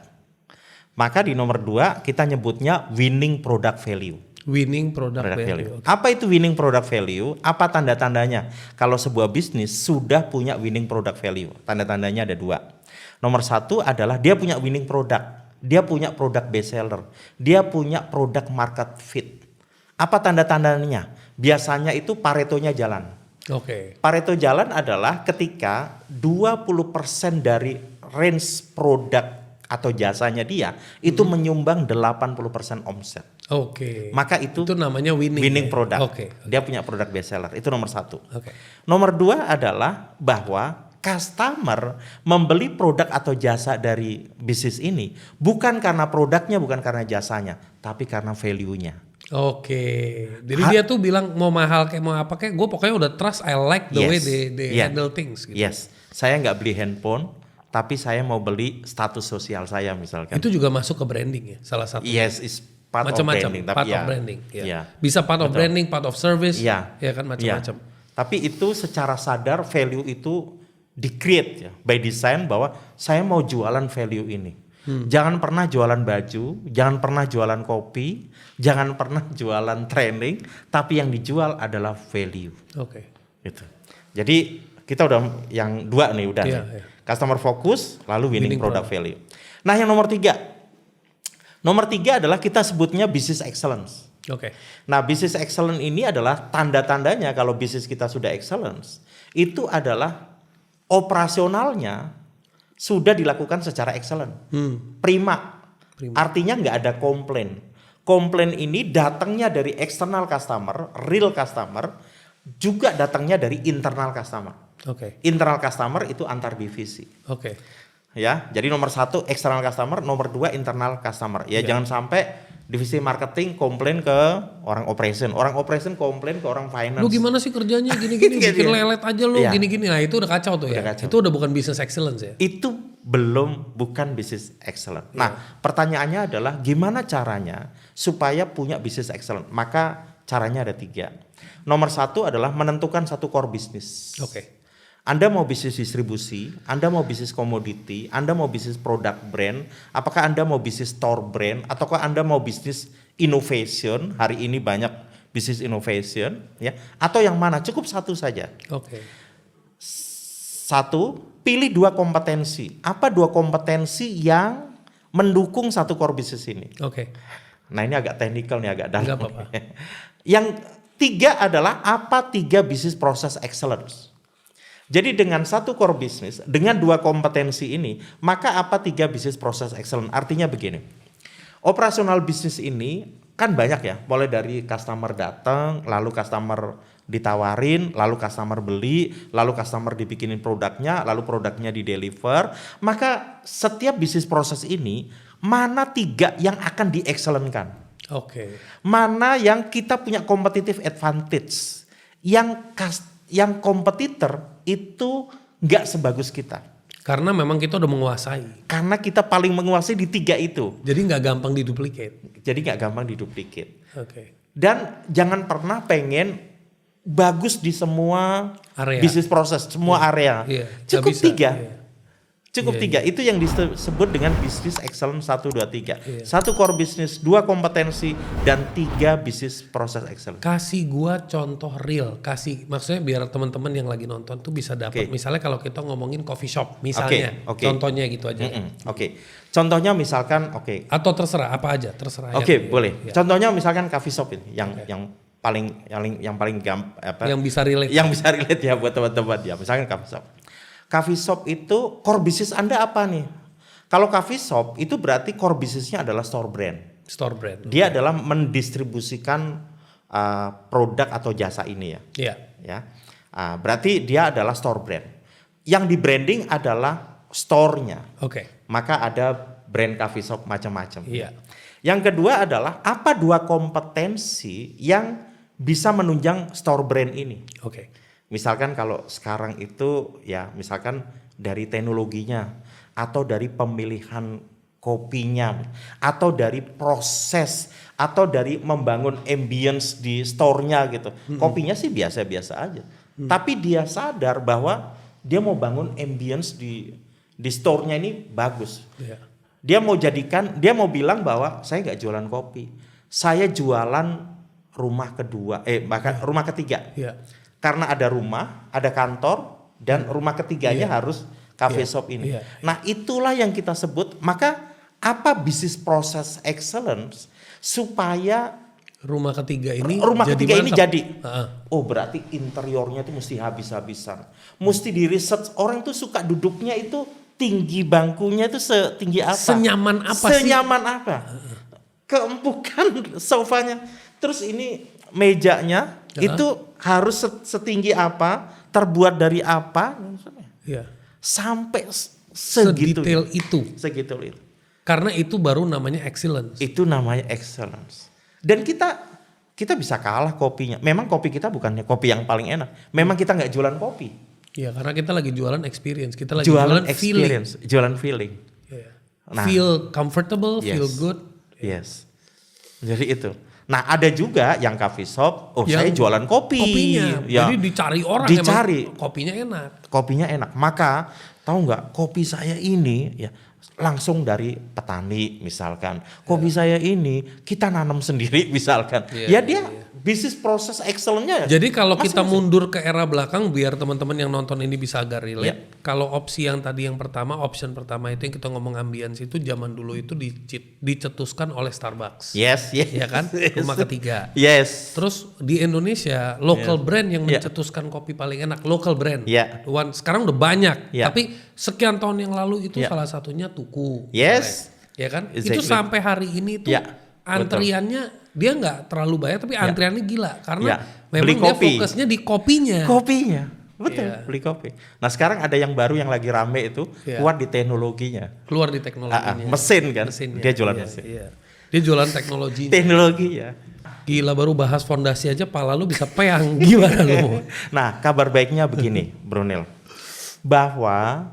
Maka di nomor 2 kita nyebutnya winning product value. Winning product value. Okay. Apa itu winning product value? Apa tanda-tandanya? Kalau sebuah bisnis sudah punya winning product value, tanda-tandanya ada 2. Nomor 1 adalah dia punya winning product. Dia punya produk best seller. Dia punya produk market fit. Apa tanda-tandanya? Biasanya itu Paretonya jalan. Oke. Pareto jalan adalah ketika 20% dari range produk atau jasanya dia itu menyumbang 80% omset. Oke. Maka itu namanya winning ya? product. Oke. Dia punya produk best seller. Itu nomor 1. Oke. Nomor 2 adalah bahwa customer membeli produk atau jasa dari bisnis ini bukan karena produknya, bukan karena jasanya, tapi karena value-nya. Oke, jadi dia tuh bilang mau mahal kayak mau apa kayak, gue pokoknya udah trust, I like the way they handle things. Gitu. Yes, saya nggak beli handphone, tapi saya mau beli status sosial saya misalkan. Itu juga masuk ke branding ya, salah satu. Yes, is part of branding. Part of branding. Ya. Yeah. Bisa part of branding, part of service. Iya. Ya kan macam-macam. Tapi itu secara sadar value itu di-create ya, by design bahwa saya mau jualan value ini. Jangan pernah jualan baju, jangan pernah jualan kopi, jangan pernah jualan training, tapi yang dijual adalah value. Oke. Gitu. Jadi kita udah yang 2 nih udah. Iya, nih. iya. Customer focus, lalu winning product value. Nah yang nomor 3. Nomor 3 adalah kita sebutnya business excellence. Oke. Nah business excellence ini adalah tanda-tandanya kalau bisnis kita sudah excellence. Itu adalah operasionalnya sudah dilakukan secara excellent, prima. Artinya nggak ada komplain. Komplain ini datangnya dari external customer, real customer, juga datangnya dari internal customer. Oke. Internal customer itu antar divisi. Oke. Ya, jadi nomor 1 external customer, nomor 2 internal customer. Ya, jangan sampai divisi marketing komplain ke orang operation komplain ke orang finance. Lu gimana sih kerjanya gini-gini, bikin lelet aja lu gini-gini. Nah itu udah kacau tuh ya. Kacau. Itu udah bukan business excellence ya. Itu bukan business excellent. Nah, pertanyaannya adalah gimana caranya supaya punya business excellent? Maka caranya ada 3. Nomor 1 adalah menentukan satu core bisnis. Oke. Anda mau bisnis distribusi, Anda mau bisnis komoditi, Anda mau bisnis produk brand, apakah Anda mau bisnis store brand, ataukah Anda mau bisnis innovation? Hari ini banyak bisnis innovation, ya. Atau yang mana? Cukup satu saja. Oke. 1, pilih 2 kompetensi. Apa 2 kompetensi yang mendukung satu core bisnis ini? Oke. Nah ini agak teknikal nih, agak dalam. Enggak apa-apa. Yang 3 adalah apa 3 bisnis proses excellence. Jadi dengan satu core bisnis, dengan 2 kompetensi ini, maka apa 3 bisnis proses excellence? Artinya begini, operasional bisnis ini kan banyak ya, mulai dari customer datang, lalu customer ditawarin, lalu customer beli, lalu customer dibikinin produknya, lalu produknya di-deliver. Maka setiap bisnis proses ini, mana 3 yang akan di-excellentkan? Oke. Mana yang kita punya competitive advantage, yang kompetitor itu nggak sebagus kita. Karena memang kita udah menguasai. Karena kita paling menguasai di 3 itu. Jadi nggak gampang diduplicate. Jadi nggak gampang diduplicate. Oke. Dan jangan pernah pengen bagus di semua Area. bisnis proses, semua area. Iya, Cukup nggak bisa. 3. Iya. Cukup 3. Itu yang disebut dengan bisnis excellence 1, 2, 3. Iya. 1 core bisnis, 2 kompetensi, dan 3 bisnis proses excellence. Kasih gua contoh real, maksudnya biar teman-teman yang lagi nonton tuh bisa dapat. Oke. Misalnya kalau kita ngomongin coffee shop, misalnya, Oke. contohnya gitu aja. Oke. Contohnya misalkan, Atau terserah apa aja, terserah. Oke, boleh. Ya. Contohnya misalkan coffee shop ini, yang paling Yang bisa relate. yang bisa relate ya buat teman-teman ya. Misalkan coffee shop. Coffee shop itu core bisnis Anda apa nih? Kalau coffee shop itu berarti core bisnisnya adalah store brand. Store brand. Dia adalah mendistribusikan produk atau jasa ini ya. Iya. Ya. Berarti dia adalah store brand. Yang di branding adalah store-nya. Oke. Maka ada brand coffee shop macam-macam. Iya. Yang kedua adalah apa 2 kompetensi yang bisa menunjang store brand ini. Oke. Misalkan kalau sekarang itu ya misalkan dari teknologinya atau dari pemilihan kopinya atau dari proses atau dari membangun ambience di store-nya gitu. Kopinya sih biasa-biasa aja. Tapi dia sadar bahwa dia mau bangun ambience di store-nya ini bagus. Iya. Dia mau bilang bahwa saya nggak jualan kopi. Saya jualan rumah kedua, bahkan rumah ketiga. Iya. Karena ada rumah, ada kantor, dan rumah ketiganya harus cafe shop ini. Iya. Nah itulah yang kita sebut, maka apa bisnis proses excellence supaya rumah ketiga ini Rumah jadi ketiga ini mantap. jadi. Heeh. Oh berarti interiornya itu mesti habis-habisan. Mesti di research. Orang tuh suka duduknya itu tinggi bangkunya itu setinggi apa? Senyaman apa sih? Senyaman apa? Keempukan sofanya. Terus ini mejanya itu harus setinggi apa? Terbuat dari apa? Iya. Sampai Sedetail itu. Segitu itu. Karena itu baru namanya excellence. Itu namanya excellence. Dan kita bisa kalah kopinya. Memang kopi kita bukannya kopi yang paling enak. Memang kita nggak jualan kopi. Iya, karena kita lagi jualan experience. Kita lagi Jualan feeling. experience, jualan feeling. Iya. Nah. Feel comfortable, Yes. feel good. Yes. Jadi itu. Nah ada juga yang coffee shop. Oh Yang saya jualan kopi. Kopinya. Ya. Jadi dicari orang. Dicari. Emang kopinya enak. Kopinya enak. Maka tahu nggak kopi saya ini ya langsung dari petani misalkan. Kopi saya ini kita nanam sendiri misalkan. Iya, Ya dia bisnis proses excellent-nya. Jadi kalau kita masing-masing. mundur ke era belakang biar teman-teman yang nonton ini bisa agak relate. Ya. Kalau opsi yang tadi yang pertama, option pertama itu yang kita ngomong ambience itu zaman dulu itu dicetuskan oleh Starbucks. Yes, yes. Ya kan? Rumah ketiga. Yes. Terus di Indonesia local brand yang Yeah. mencetuskan kopi paling enak, local brand. Yeah. Sekarang udah banyak, Yeah. tapi sekian tahun yang lalu itu Yeah. salah satunya Tuku. Yes. Ya kan? Exactly. Itu sampai hari ini tuh Yeah. antriannya dia nggak terlalu banyak tapi antriannya gila karena Yeah. memang Beli dia kopi. fokusnya di kopinya. Kopinya. Betul, Iya. beli kopi. Nah sekarang ada yang baru yang lagi rame itu Iya. kuat di teknologinya. Keluar di teknologinya. Mesin kan, Mesinnya. dia jualan Iya, mesin. iya. Dia jualan teknologinya. Teknologi ya. Gila baru bahas fondasi aja pala lu bisa peang. Gimana lu? Nah kabar baiknya begini Brunel. Bahwa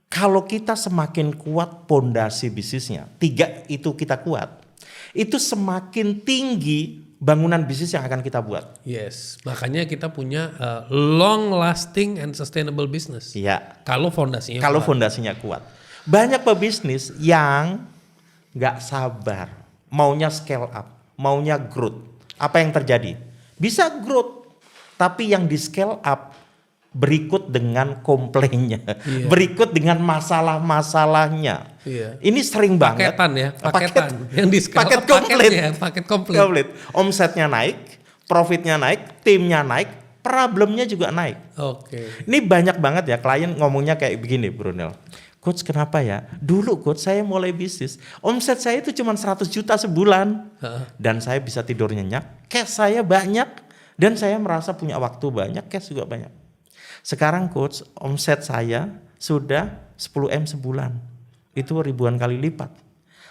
kalau kita semakin kuat pondasi bisnisnya, 3 itu kita kuat, itu semakin tinggi bangunan bisnis yang akan kita buat. Yes, makanya kita punya long lasting and sustainable business. Iya. Kalau fondasinya Kalau kuat. fondasinya kuat. Banyak pebisnis yang nggak sabar, maunya scale up, maunya growth. Apa yang terjadi? Bisa growth, tapi yang di scale up berikut dengan komplainnya, Iya. berikut dengan masalah-masalahnya. Iya. Ini sering banget. Paketan ya, paketan. Yang di scale paket up, komplit. paketnya, paket komplit. Komplit. Omsetnya naik, profitnya naik, timnya naik, problemnya juga naik. Oke. Ini banyak banget ya klien ngomongnya kayak begini Brunel. Coach kenapa ya? Dulu coach saya mulai bisnis. Omset saya itu cuma 100 juta sebulan. Dan saya bisa tidur nyenyak. Cash saya banyak. Dan saya merasa punya waktu banyak. Cash juga banyak. Sekarang coach omset saya sudah 10M sebulan. Itu ribuan kali lipat.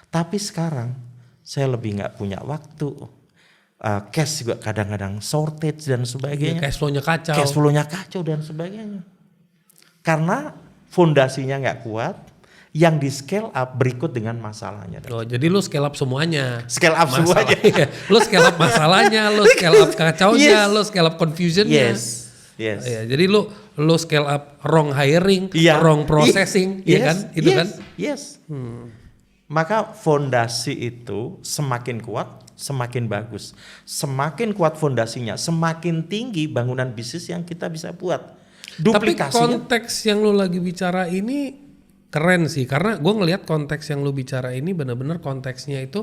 Tapi sekarang saya lebih gak punya waktu. Cash juga kadang-kadang shortage dan sebagainya. Cash flow-nya kacau. Cash flow-nya kacau dan sebagainya. Karena fondasinya nggak kuat, yang di scale up berikut dengan masalahnya. Oh, jadi lu scale up semuanya. Scale up semuanya. Iya. Lu scale up masalahnya, lu scale up kacaunya, Yes. lu scale up confusionnya. Yes, yes. Ya, jadi lu scale up wrong hiring, Iya. wrong processing, ya Yes, kan? Itu yes, kan? Yes. Maka fondasi itu semakin kuat, semakin bagus. Semakin kuat fondasinya, semakin tinggi bangunan bisnis yang kita bisa buat. Tapi Duplikasinya. konteks yang lu lagi bicara ini keren sih, karena gue ngelihat konteks yang lu bicara ini benar-benar konteksnya itu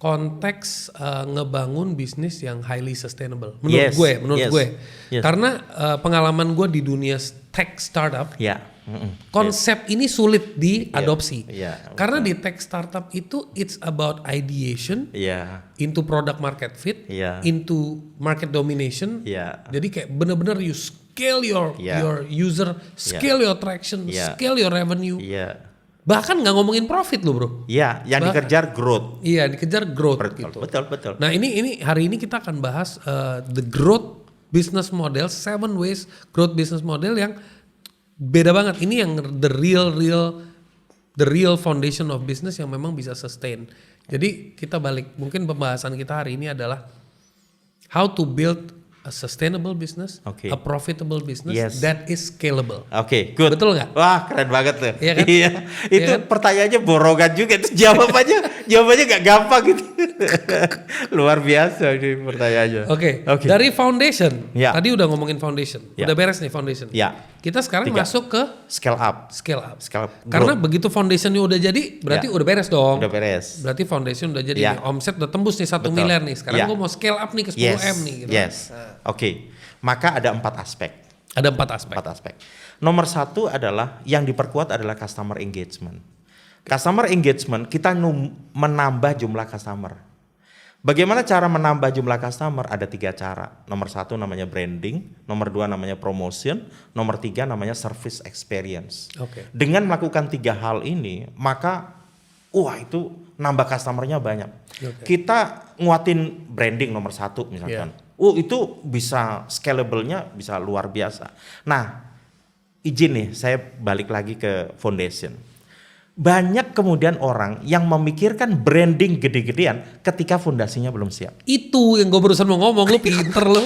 konteks ngebangun bisnis yang highly sustainable. Menurut Yes, menurut yes, gue, yes. karena pengalaman gue di dunia tech startup, Ya. konsep ini sulit diadopsi. Iya, Karena di tech startup itu it's about ideation, Iya. into product market fit, Iya. into market domination. Iya. Jadi kayak bener-bener you scale your Iya. your user, scale your traction, Iya. scale your revenue. Iya. Bahkan nggak ngomongin profit loh bro. Iya, yang dikejar growth. Iya dikejar growth Betul, gitu. betul. Nah ini hari ini kita akan bahas the growth business model, 7 ways growth business model yang beda banget. Ini yang the real foundation of business yang memang bisa sustain. Jadi kita balik, mungkin pembahasan kita hari ini adalah how to build a sustainable business, Oke. a profitable business Yes. that is scalable. Oke, good. Betul nggak? Wah, keren banget tuh. Iya kan? Iya. Itu Iya kan? pertanyaannya borongan juga. Itu jawabannya nggak gampang gitu. Luar biasa ini pertanyaannya. Oke. Oke. Dari foundation. Ya. Tadi udah ngomongin foundation. Ya. Udah beres nih foundation. Ya. Kita sekarang 3. masuk ke Scale up. scale up. Scale up. Karena Growth. begitu foundationnya udah jadi, berarti Ya. udah beres dong. Udah beres. Berarti foundation udah jadi Ya. nih. Omset udah tembus nih 1 Betul. miliar nih. Sekarang Ya. gue mau scale up nih ke 10M nih. Gitu. Yes. Oke. Maka ada 4 aspek. Ada 4 aspek. 4 aspek. Nomor 1 adalah yang diperkuat adalah customer engagement. Customer engagement kita menambah jumlah customer. Bagaimana cara menambah jumlah customer? Ada 3 cara. Nomor 1 namanya branding, nomor 2 namanya promotion, nomor 3 namanya service experience. Oke. Dengan melakukan 3 hal ini, maka itu nambah customernya banyak. Oke. Kita nguatin branding nomor 1 misalkan. Itu bisa scalable-nya bisa luar biasa. Nah, izin nih saya balik lagi ke foundation. Banyak kemudian orang yang memikirkan branding gede-gedean ketika fondasinya belum siap. Itu yang gue barusan mau ngomong, lu pinter lu.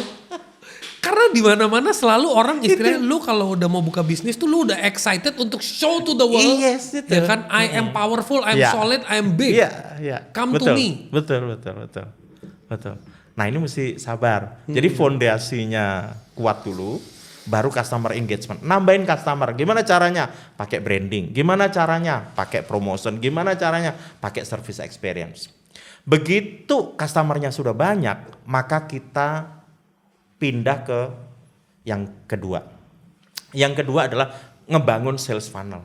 Karena di mana-mana selalu orang istilahnya lu kalau udah mau buka bisnis tuh lu udah excited untuk show to the world. Yes, itu. Ya kan, I am powerful, I am Ya. solid, I am big. Iya. Come to me. Betul. Nah, ini mesti sabar. Jadi fondasinya kuat dulu, baru customer engagement. Nambahin customer. Gimana caranya? Pakai branding. Gimana caranya? Pakai promotion. Gimana caranya? Pakai service experience. Begitu customernya sudah banyak, maka kita pindah ke yang kedua. Yang kedua adalah ngebangun sales funnel.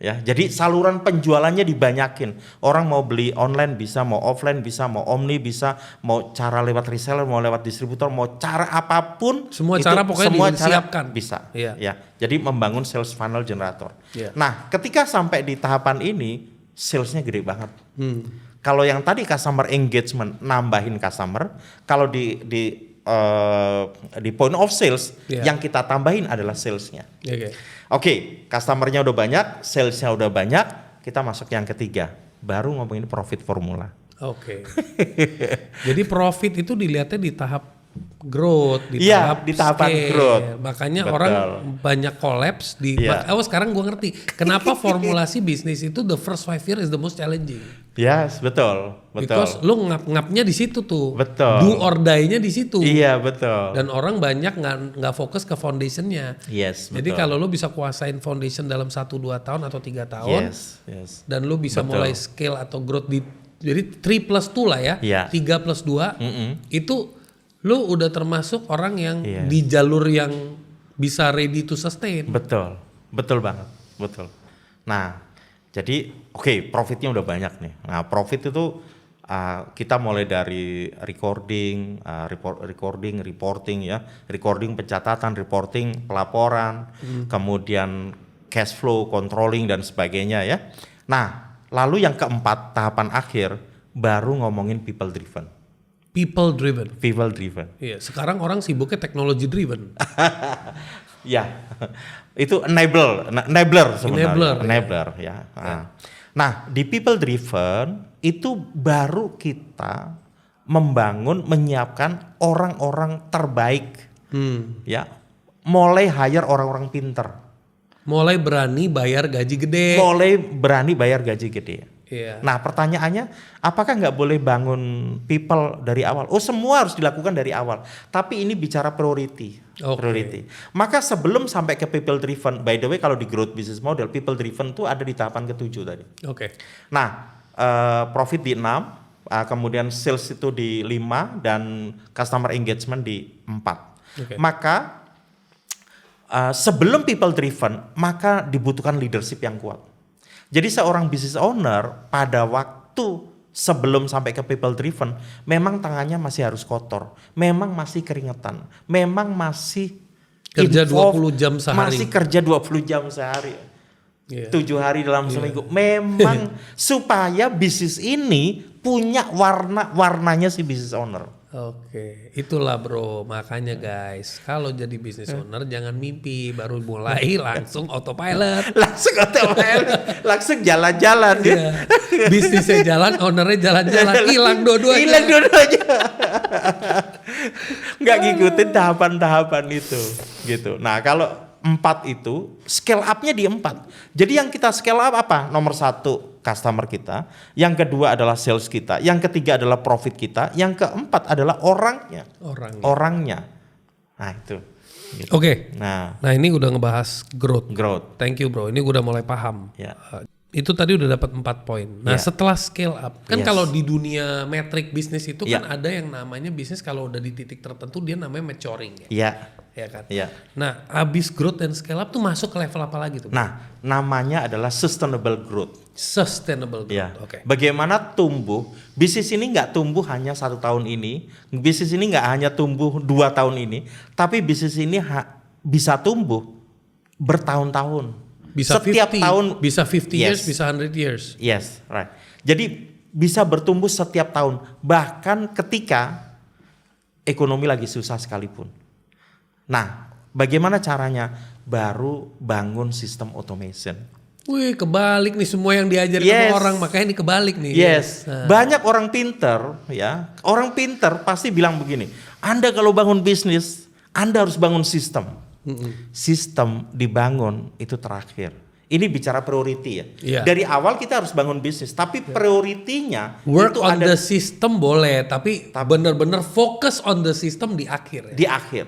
Ya, jadi saluran penjualannya dibanyakin. Orang mau beli online bisa, mau offline bisa, mau omni bisa, mau cara lewat reseller, mau lewat distributor, mau cara apapun. Semua cara pokoknya semua cara disiapkan. bisa. Iya. Ya, jadi membangun sales funnel generator. Iya. Nah, ketika sampai di tahapan ini, salesnya gede banget. Kalau yang tadi customer engagement nambahin customer, kalau di point of sales Iya. yang kita tambahin adalah salesnya. Oke. Oke, customernya udah banyak, salesnya udah banyak, kita masuk yang ketiga, baru ngomongin profit formula. Oke. Jadi profit itu dilihatnya di tahap growth, di Iya, tahap di tahapan scale. growth. Makanya Betul. orang banyak collapse di. Iya. Sekarang gue ngerti kenapa formulasi bisnis itu the first 5 years is the most challenging. Yes, betul. Because lu ngap-ngapnya di situ tuh. Betul. Do or die-nya di situ. Iya, betul. Dan orang banyak nggak fokus ke foundationnya. Yes, Jadi betul. kalau lu bisa kuasain foundation dalam 1-2 tahun atau 3 tahun, Yes. dan lu bisa Betul. mulai scale atau growth jadi 3+2 lah ya, Iya. 3+2 itu lu udah termasuk orang yang Iya. di jalur yang bisa ready to sustain. Betul banget, betul. Nah, jadi profitnya udah banyak nih. Nah, profit itu kita mulai dari recording, reporting ya, recording pencatatan, reporting pelaporan, kemudian cash flow, controlling dan sebagainya ya. Nah, lalu yang keempat tahapan akhir baru ngomongin people driven. People driven. People driven. Iya, sekarang orang sibuknya technology driven. Ya, itu enabler sebenarnya. Enabler, Ya. Nah, di people driven itu baru kita menyiapkan orang-orang terbaik. Ya, mulai hire orang-orang pinter. Mulai berani bayar gaji gede. Mulai berani bayar gaji gede. Iya. Nah, pertanyaannya, apakah nggak boleh bangun people dari awal? Semua harus dilakukan dari awal. Tapi ini bicara priority. Priority. Maka sebelum sampai ke people driven, by the way, kalau di growth business model, people driven tuh ada di tahapan ke-7 tadi. Oke. Nah, profit di 6, kemudian sales itu di 5, dan customer engagement di 4. Oke. Maka sebelum people driven, maka dibutuhkan leadership yang kuat. Jadi seorang business owner pada waktu sebelum sampai ke people driven, memang tangannya masih harus kotor, memang masih keringetan, memang masih Kerja involved, 20 jam sehari. Masih kerja 20 jam sehari. Iya. 7 hari dalam seminggu. Memang supaya bisnis ini punya warnanya si business owner. Oke, itulah bro. Makanya guys, kalau jadi business owner jangan mimpi baru mulai langsung autopilot. Langsung langsung jalan-jalan ya. Iya. Bisnisnya jalan, ownernya jalan-jalan, hilang dua-duanya. Hilang dua-duanya. Nggak ngikutin tahapan-tahapan itu gitu. Nah kalau 4 itu scale up-nya di 4. Jadi yang kita scale up apa? Nomor 1 customer kita, yang kedua adalah sales kita, yang ketiga adalah profit kita, yang keempat adalah orangnya. Nah itu. Gitu. Oke. Nah Nah ini udah ngebahas growth. growth. Thank you bro. Ini gue udah mulai paham. Ya. Itu tadi udah dapat 4 poin. Nah Ya. setelah scale up, kan Yes. kalau di dunia metrik bisnis itu Ya. kan ada yang namanya bisnis kalau udah di titik tertentu dia namanya maturing ya. Iya. Ya kan. Iya. Nah abis growth dan scale up tuh masuk ke level apa lagi tuh? Nah namanya adalah sustainable growth. Sustainable growth. Ya. Oke. Bagaimana tumbuh? Bisnis ini nggak tumbuh hanya 1 tahun ini. Bisnis ini nggak hanya tumbuh 2 tahun ini, tapi bisnis ini bisa tumbuh bertahun-tahun. Bisa setiap 50, tahun bisa 50 years, Yes. bisa 100 years. Yes, right. Jadi bisa bertumbuh setiap tahun, bahkan ketika ekonomi lagi susah sekalipun. Nah, bagaimana caranya? Baru bangun sistem automation. Wih, kebalik nih semua yang diajarin Yes. sama orang, makanya ini kebalik nih. Yes, Nah. banyak orang pinter ya. Orang pinter pasti bilang begini, Anda kalau bangun bisnis, Anda harus bangun sistem. Sistem dibangun itu terakhir. Ini bicara priority ya. Iya. Dari awal kita harus bangun bisnis, tapi prioritinya Work itu on ada the system boleh, tapi bener-bener fokus on the system di akhir ya. di akhir.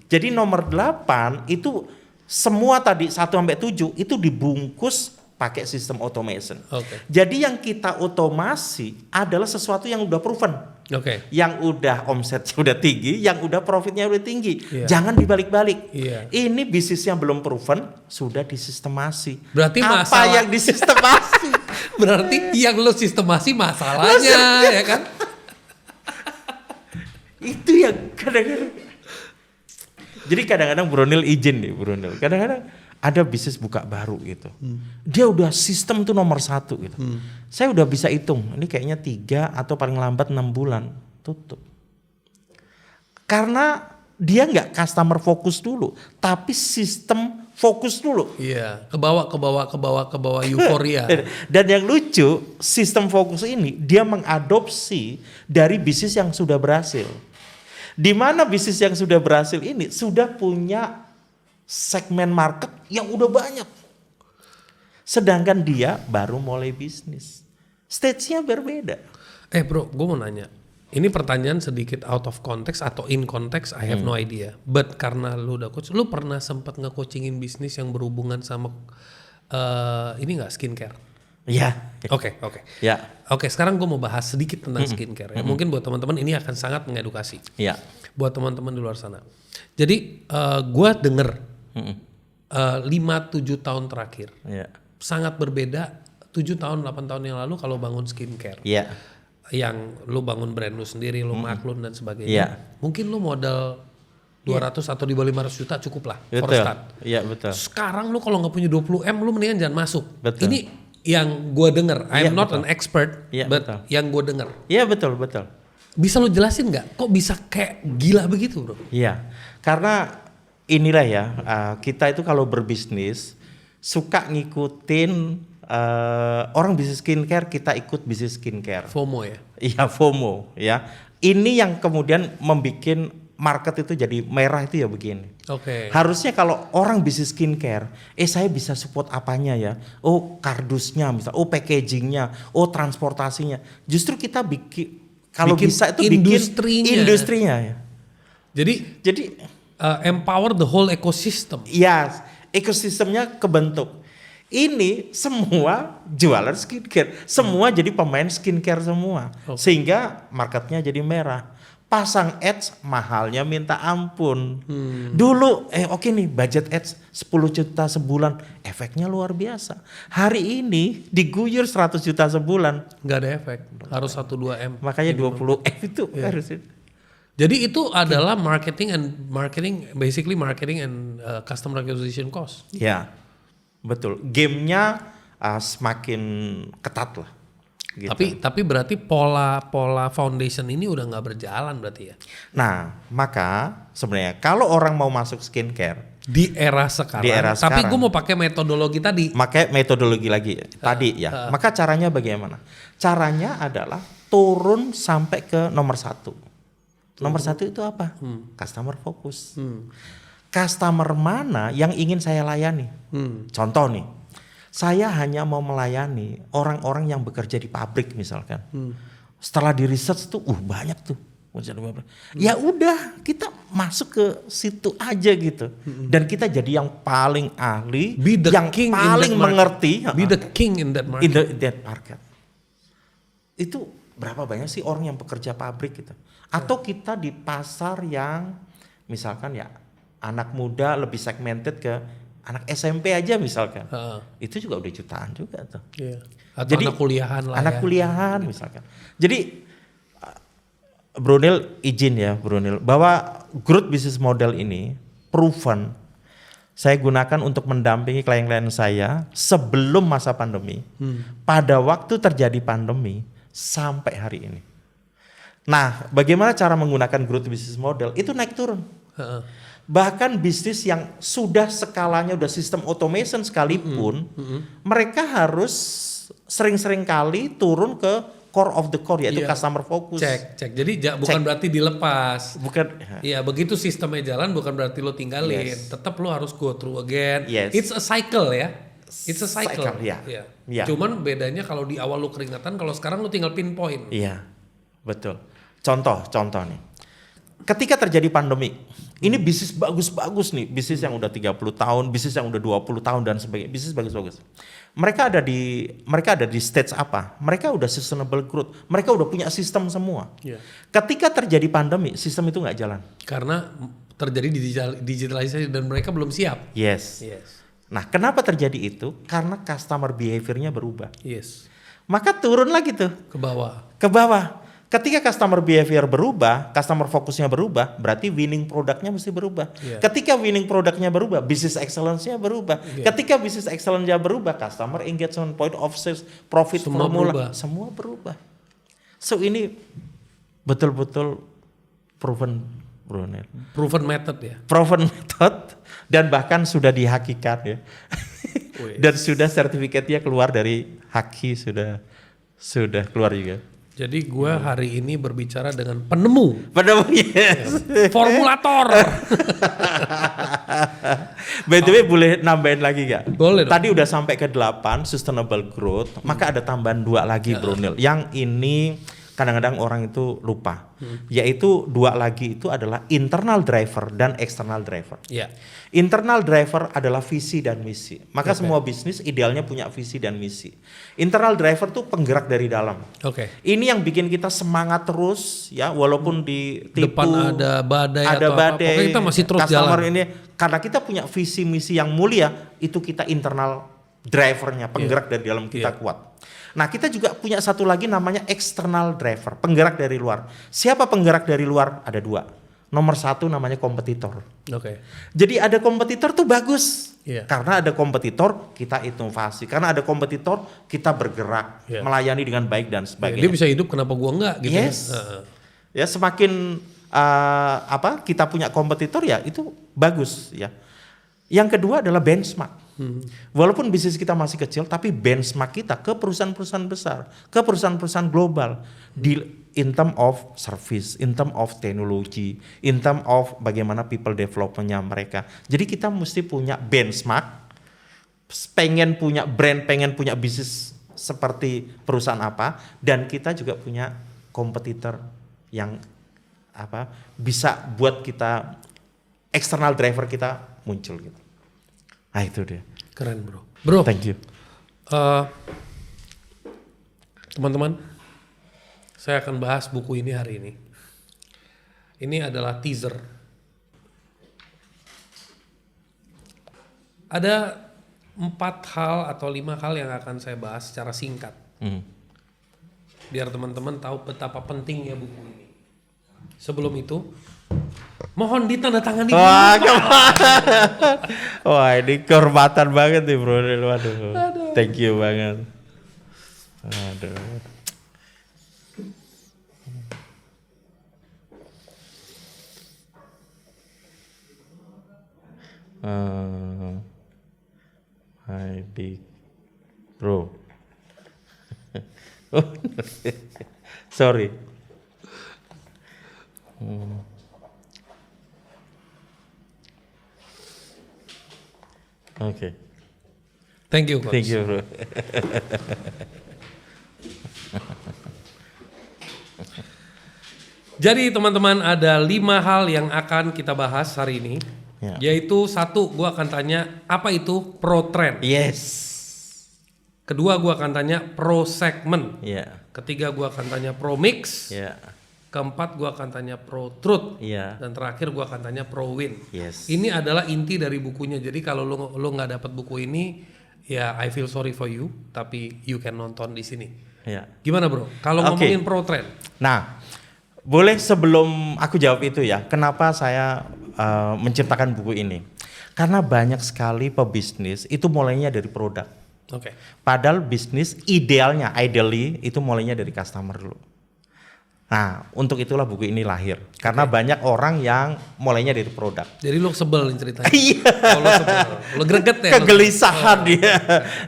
Jadi nomor 8 itu semua tadi 1 sampai 7 itu dibungkus pakai sistem automation. Oke. Jadi yang kita otomasi adalah sesuatu yang udah proven. Oke. Yang udah omsetnya udah tinggi, yang udah profitnya udah tinggi. Iya. Jangan dibalik-balik. Iya. Ini bisnis yang belum proven sudah disistemasi. Berarti apa masalah- yang disistemasi? Berarti yang lo sistemasi masalahnya ya kan? Itu yang kadang-kadang. Jadi kadang-kadang Bronil izin nih Bronil. Kadang-kadang ada bisnis buka baru gitu. Dia udah sistem tuh nomor 1 gitu. Saya udah bisa hitung. Ini kayaknya 3 atau paling lambat 6 bulan tutup. Karena dia nggak customer fokus dulu, tapi sistem fokus dulu. Iya, ke bawah euforia. Dan yang lucu, sistem fokus ini dia mengadopsi dari bisnis yang sudah berhasil. Di mana bisnis yang sudah berhasil ini sudah punya segmen market yang udah banyak. Sedangkan dia baru mulai bisnis. Stage-nya berbeda. Bro, gue mau nanya. Ini pertanyaan sedikit out of context atau in context, I have no idea. But karena lu udah coach, lu pernah sempat nge-coachingin bisnis yang berhubungan sama ini nggak skincare? Ya. Oke. Ya. Oke, sekarang gue mau bahas sedikit tentang skincare. Ya. Mungkin buat teman-teman ini akan sangat mengedukasi. Ya. Buat teman-teman di luar sana. Jadi gue denger 5-7 tahun terakhir Ya. sangat berbeda 7 tahun 8 tahun yang lalu kalau bangun skincare. Ya. Yang lu bangun brand lu sendiri, lu maklun dan sebagainya. Iya. Mungkin lu modal 200 atau di bawah 500 juta cukup lah for Betul. start. Iya, betul. Sekarang lu kalau nggak punya 20 M lu mendingan jangan masuk. Betul. Ini yang gua denger. I'm Iya, not betul. an expert, Iya, but betul. yang gua denger. Iya, betul. Bisa lu jelasin nggak? Kok bisa kayak gila begitu, bro? Iya, karena inilah ya, kita itu kalau berbisnis suka ngikutin orang bisnis skincare, kita ikut bisnis skincare. FOMO ya? Iya, FOMO ya. Ini yang kemudian membuat market itu jadi merah itu ya begini. Oke. Harusnya kalau orang bisnis skincare, saya bisa support apanya ya? Oh, kardusnya misal, oh packagingnya, oh transportasinya. Justru kita bikin kalau Bikin bisa itu industrinya. bikin industrinya ya. Jadi empower the whole ecosystem. Ya, ekosistemnya kebentuk. Ini semua jualan skincare, semua jadi pemain skincare semua, sehingga marketnya jadi merah. Pasang ads mahalnya minta ampun. Dulu oke nih budget ads 10 juta sebulan, efeknya luar biasa. Hari ini diguyur 100 juta sebulan, Nggak ada efek, harus 1-2 M. makanya 20 itu harus. Jadi itu adalah marketing and customer acquisition cost. Ya, betul. Gamenya semakin ketat lah. Gitu. Tapi berarti pola foundation ini udah nggak berjalan berarti ya? Nah, maka sebenarnya kalau orang mau masuk skincare Di era sekarang. Tapi gue mau pakai metodologi tadi. Pakai metodologi lagi tadi ya. Maka caranya bagaimana? Caranya adalah turun sampai ke nomor 1. Nomor 1 itu apa? Customer focus. Customer mana yang ingin saya layani? Contoh nih, saya hanya mau melayani orang-orang yang bekerja di pabrik misalkan. Setelah di research tuh, banyak tuh. Ya udah, kita masuk ke situ aja gitu. Dan kita jadi yang paling ahli, yang paling mengerti. Be the king in that market. In that market. Itu berapa banyak sih orang yang bekerja pabrik gitu? Atau kita di pasar yang misalkan ya anak muda lebih segmented ke anak SMP aja misalkan. Itu juga udah jutaan juga tuh. Yeah. Atau jadi, anak kuliahan lah anak kuliahan misalkan. Jadi Brunel izin ya Brunel bahwa growth business model ini proven saya gunakan untuk mendampingi klien-klien saya sebelum masa pandemi, pada waktu terjadi pandemi sampai hari ini. Nah, bagaimana cara menggunakan growth business model? Itu naik turun. Bahkan bisnis yang sudah skalanya udah sistem automation sekalipun, mereka harus sering-sering kali turun ke core of the core yaitu customer focus. Cek. Jadi bukan berarti dilepas. Bukan. Iya, begitu sistemnya jalan bukan berarti lo tinggalin. Tetap lo harus go through again. Yes. It's a cycle ya. It's a cycle. Ya. Cuman bedanya kalau di awal lo keringatan, kalau sekarang lo tinggal pinpoint. Iya. Betul. Contoh nih. Ketika terjadi pandemi, ini bisnis bagus-bagus nih, bisnis yang udah 30 tahun, bisnis yang udah 20 tahun dan sebagainya, bisnis bagus-bagus. Mereka ada di stage apa? Mereka udah sustainable growth, mereka udah punya sistem semua. Ketika terjadi pandemi, sistem itu nggak jalan. Karena terjadi digitalisasi dan mereka belum siap. Yes. Nah, kenapa terjadi itu? Karena customer behavior-nya berubah. Yes. Maka turun lagi tuh. Ke bawah. Ketika customer behavior berubah, customer fokusnya berubah, berarti winning produknya mesti berubah. Ketika winning produknya berubah, business excellence-nya berubah. Ketika business excellence-nya berubah, customer engagement, point of sales, profit formula, semua berubah. So ini betul-betul proven Brunel. Proven method ya. Proven method dan bahkan sudah dihakikat ya. Dan sudah sertifikatnya keluar dari Haki sudah keluar juga. Jadi gue hari ini berbicara dengan penemu, yes. Formulator. By the way, boleh nambahin lagi gak? Boleh dong. Tadi udah sampai ke 8 sustainable growth, maka ada tambahan 2 lagi Brunel. Yang ini kadang-kadang orang itu lupa. Yaitu 2 lagi itu adalah internal driver dan external driver. Internal driver adalah visi dan misi. Maka semua bisnis idealnya punya visi dan misi. Internal driver tuh penggerak dari dalam. Ini yang bikin kita semangat terus ya, walaupun ditipu. Depan ada badai atau apa. Pokoknya kita masih terus jalan. Ini karena kita punya visi misi yang mulia, itu kita internal drivernya, penggerak dari dalam kita kuat. Nah, kita juga punya satu lagi namanya external driver, penggerak dari luar. Siapa penggerak dari luar? Ada 2. Nomor 1 namanya kompetitor. Jadi ada kompetitor tuh bagus. Karena ada kompetitor kita inovasi. Karena ada kompetitor kita bergerak, melayani dengan baik dan sebagainya. Dia bisa hidup, kenapa gua enggak gitu. Yes. Ya semakin kita punya kompetitor ya itu bagus ya. Yang kedua adalah benchmark. Walaupun bisnis kita masih kecil, tapi benchmark kita ke perusahaan-perusahaan besar, ke perusahaan-perusahaan global, in term of service, in term of teknologi, in term of bagaimana people development-nya mereka. Jadi kita mesti punya benchmark, pengen punya brand, pengen punya bisnis seperti perusahaan apa, dan kita juga punya kompetitor yang bisa buat kita external driver kita muncul gitu. Nah itu dia. Keren bro. Thank you. Teman-teman, saya akan bahas buku ini hari ini. Ini adalah teaser. Ada 4 hal atau 5 hal yang akan saya bahas secara singkat. Biar teman-teman tahu betapa pentingnya buku ini. Sebelum itu, mohon ditandatangani. Wah, ini kehormatan banget nih bro. Waduh. Thank you banget. Aduh. My big bro. Oh, sorry. Oke. Thank you, Coach. Thank you, bro. Jadi teman-teman ada 5 hal yang akan kita bahas hari ini. Ya. Yaitu 1, gua akan tanya apa itu pro trend. Yes. Kedua gua akan tanya pro segment. Ya. Ketiga gua akan tanya pro mix. Ya. Keempat gua akan tanya pro truth. Ya. Dan terakhir gua akan tanya pro win. Yes. Ini adalah inti dari bukunya. Jadi kalau lu nggak dapat buku ini, ya I feel sorry for you. Tapi you can nonton di sini. Ya. Gimana bro? Kalau Oke. ngomongin pro trend. Nah, boleh sebelum aku jawab itu ya, kenapa saya menciptakan buku ini? Karena banyak sekali pebisnis itu mulainya dari produk. Oke. Padahal bisnis ideally itu mulainya dari customer dulu. Nah, untuk itulah buku ini lahir. Karena banyak orang yang mulainya dari produk. Jadi lu sebel nih ceritanya. Iya. Oh, lu sebel. Lu greget ya. Kegelisahan dia.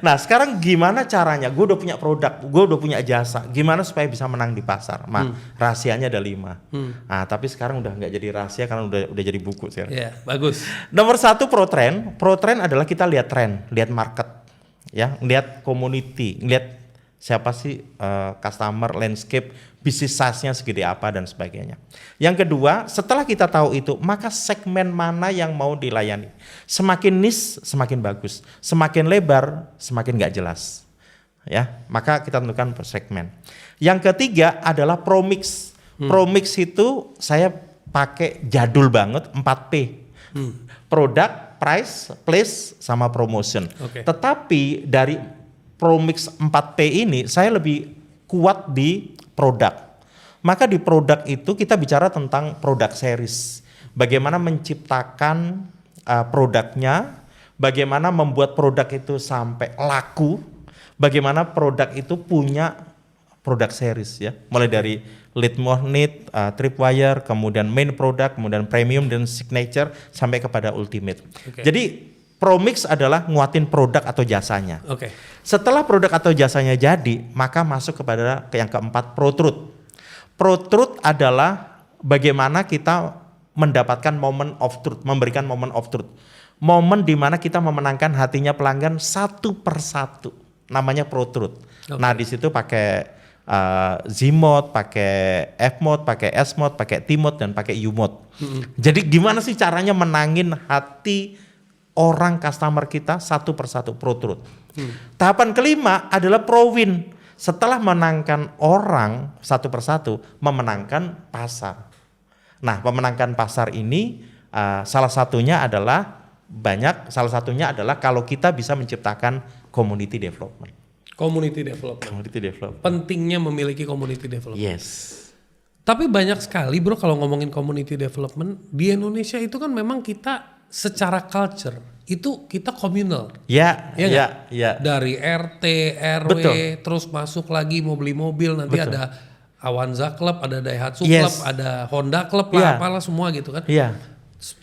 Nah, sekarang gimana caranya? Gue udah punya produk, gue udah punya jasa. Gimana supaya bisa menang di pasar? Rahasianya ada 5. Nah, tapi sekarang udah nggak jadi rahasia karena udah jadi buku sekarang. Iya, bagus. Nomor 1 pro trend. Pro trend adalah kita lihat tren, lihat market, ya, lihat community, lihat siapa sih customer, landscape, bisnis size-nya segede apa dan sebagainya. Yang kedua, setelah kita tahu itu, maka segmen mana yang mau dilayani. Semakin niche, semakin bagus. Semakin lebar, semakin nggak jelas. Ya, maka kita tentukan per segmen. Yang ketiga adalah pro mix. Pro mix itu saya pakai jadul banget 4P. Product, price, place, sama promotion. Oke. Tetapi dari ProMix 4P ini saya lebih kuat di produk. Maka di produk itu kita bicara tentang product series. Bagaimana menciptakan produknya, bagaimana membuat produk itu sampai laku, bagaimana produk itu punya product series ya. Mulai dari lead magnet, tripwire, kemudian main product, kemudian premium dan signature sampai kepada ultimate. Oke. Jadi ProMix adalah nguatin produk atau jasanya. Oke. Setelah produk atau jasanya jadi, maka masuk kepada yang keempat, Pro Truth. Pro Truth adalah bagaimana kita mendapatkan moment of truth, memberikan moment of truth. Momen di mana kita memenangkan hatinya pelanggan satu persatu. Namanya Pro Truth. Okay. Nah, di situ pakai Z-mode, pakai F-mode, pakai S-mode, pakai T-mode, dan pakai U-mode. Jadi gimana sih caranya menangin hati orang customer kita satu persatu, Pro Truth. Tahapan kelima adalah Pro Win. Setelah menangkan orang satu persatu, memenangkan pasar. Nah, memenangkan pasar ini salah satunya adalah kalau kita bisa menciptakan community development. Community development. Community development. Pentingnya memiliki community development. Yes. Tapi banyak sekali bro kalau ngomongin community development di Indonesia itu kan memang kita secara culture itu kita communal. Ya, Iya nggak? ya. Dari RT, RW, Betul. terus masuk lagi mau beli mobil nanti Betul. ada Avanza Club, ada Daihatsu Yes. Club, ada Honda Club Iya. lah, apalah semua gitu kan. Iya.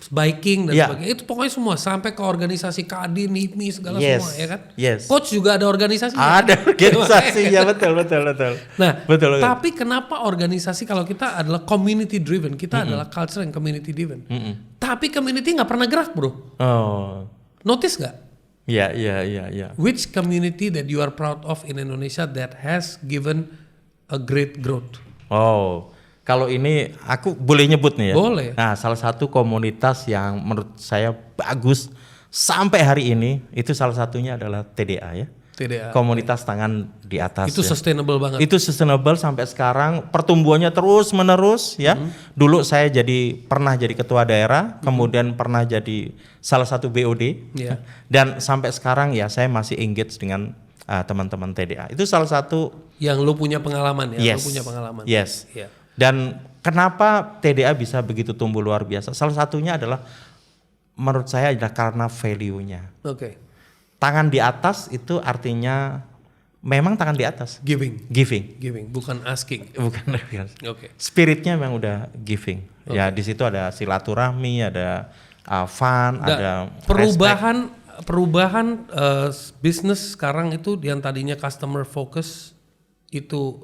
Biking dan Iya. sebagainya. Itu pokoknya semua sampai ke organisasi Kadin, HIPMI segala Yes. semua ya kan. Yes. Coach juga ada organisasi. Ada organisasinya, betul. Nah, Betul. tapi kenapa organisasi kalau kita adalah community driven, kita adalah culture and community driven. Tapi community nggak pernah gerak bro. Oh. Notice nggak? Ya. Which community that you are proud of in Indonesia that has given a great growth? Oh. Kalau ini aku boleh nyebut nih ya. Boleh. Nah, salah satu komunitas yang menurut saya bagus sampai hari ini itu salah satunya adalah TDA ya. TDA. Komunitas tangan di atas. Itu ya. sustainable banget. Itu sustainable sampai sekarang, pertumbuhannya terus menerus ya. Dulu saya pernah jadi ketua daerah, kemudian pernah jadi salah satu BOD. Iya. Dan sampai sekarang ya saya masih engage dengan teman-teman TDA. Itu salah satu Yang lu punya pengalaman ya, yes. lu punya pengalaman. Yes. Iya. Dan kenapa TDA bisa begitu tumbuh luar biasa? Salah satunya adalah menurut saya adalah karena value-nya. Oke. Tangan di atas itu artinya memang tangan di atas. Giving, bukan asking. Bukan. Oke. Spiritnya memang udah giving. Ya di situ ada silaturahmi, ada fun, ada perubahan bisnis sekarang itu yang tadinya customer focus itu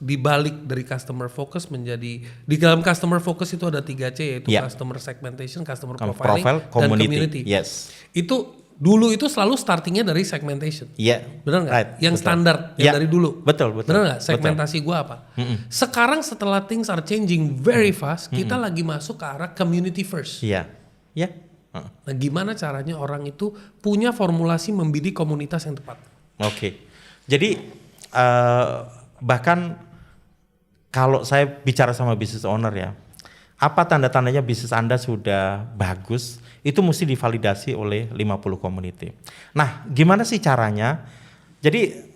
dibalik dari customer focus menjadi di dalam customer focus itu ada 3C yaitu customer segmentation, customer profiling, dan community. Yes. Itu dulu itu selalu startingnya dari segmentation. Iya. Benar nggak? Right, Yang betul. standar yang dari dulu. Betul. Benar nggak? Segmentasi gua apa? Sekarang setelah things are changing very fast, kita lagi masuk ke arah community first. Iya. Iya. Nah, gimana caranya orang itu punya formulasi membidik komunitas yang tepat? Oke. Jadi bahkan kalau saya bicara sama business owner ya, apa tanda-tandanya bisnis Anda sudah bagus, itu mesti divalidasi oleh 50 community. Nah, gimana sih caranya? Jadi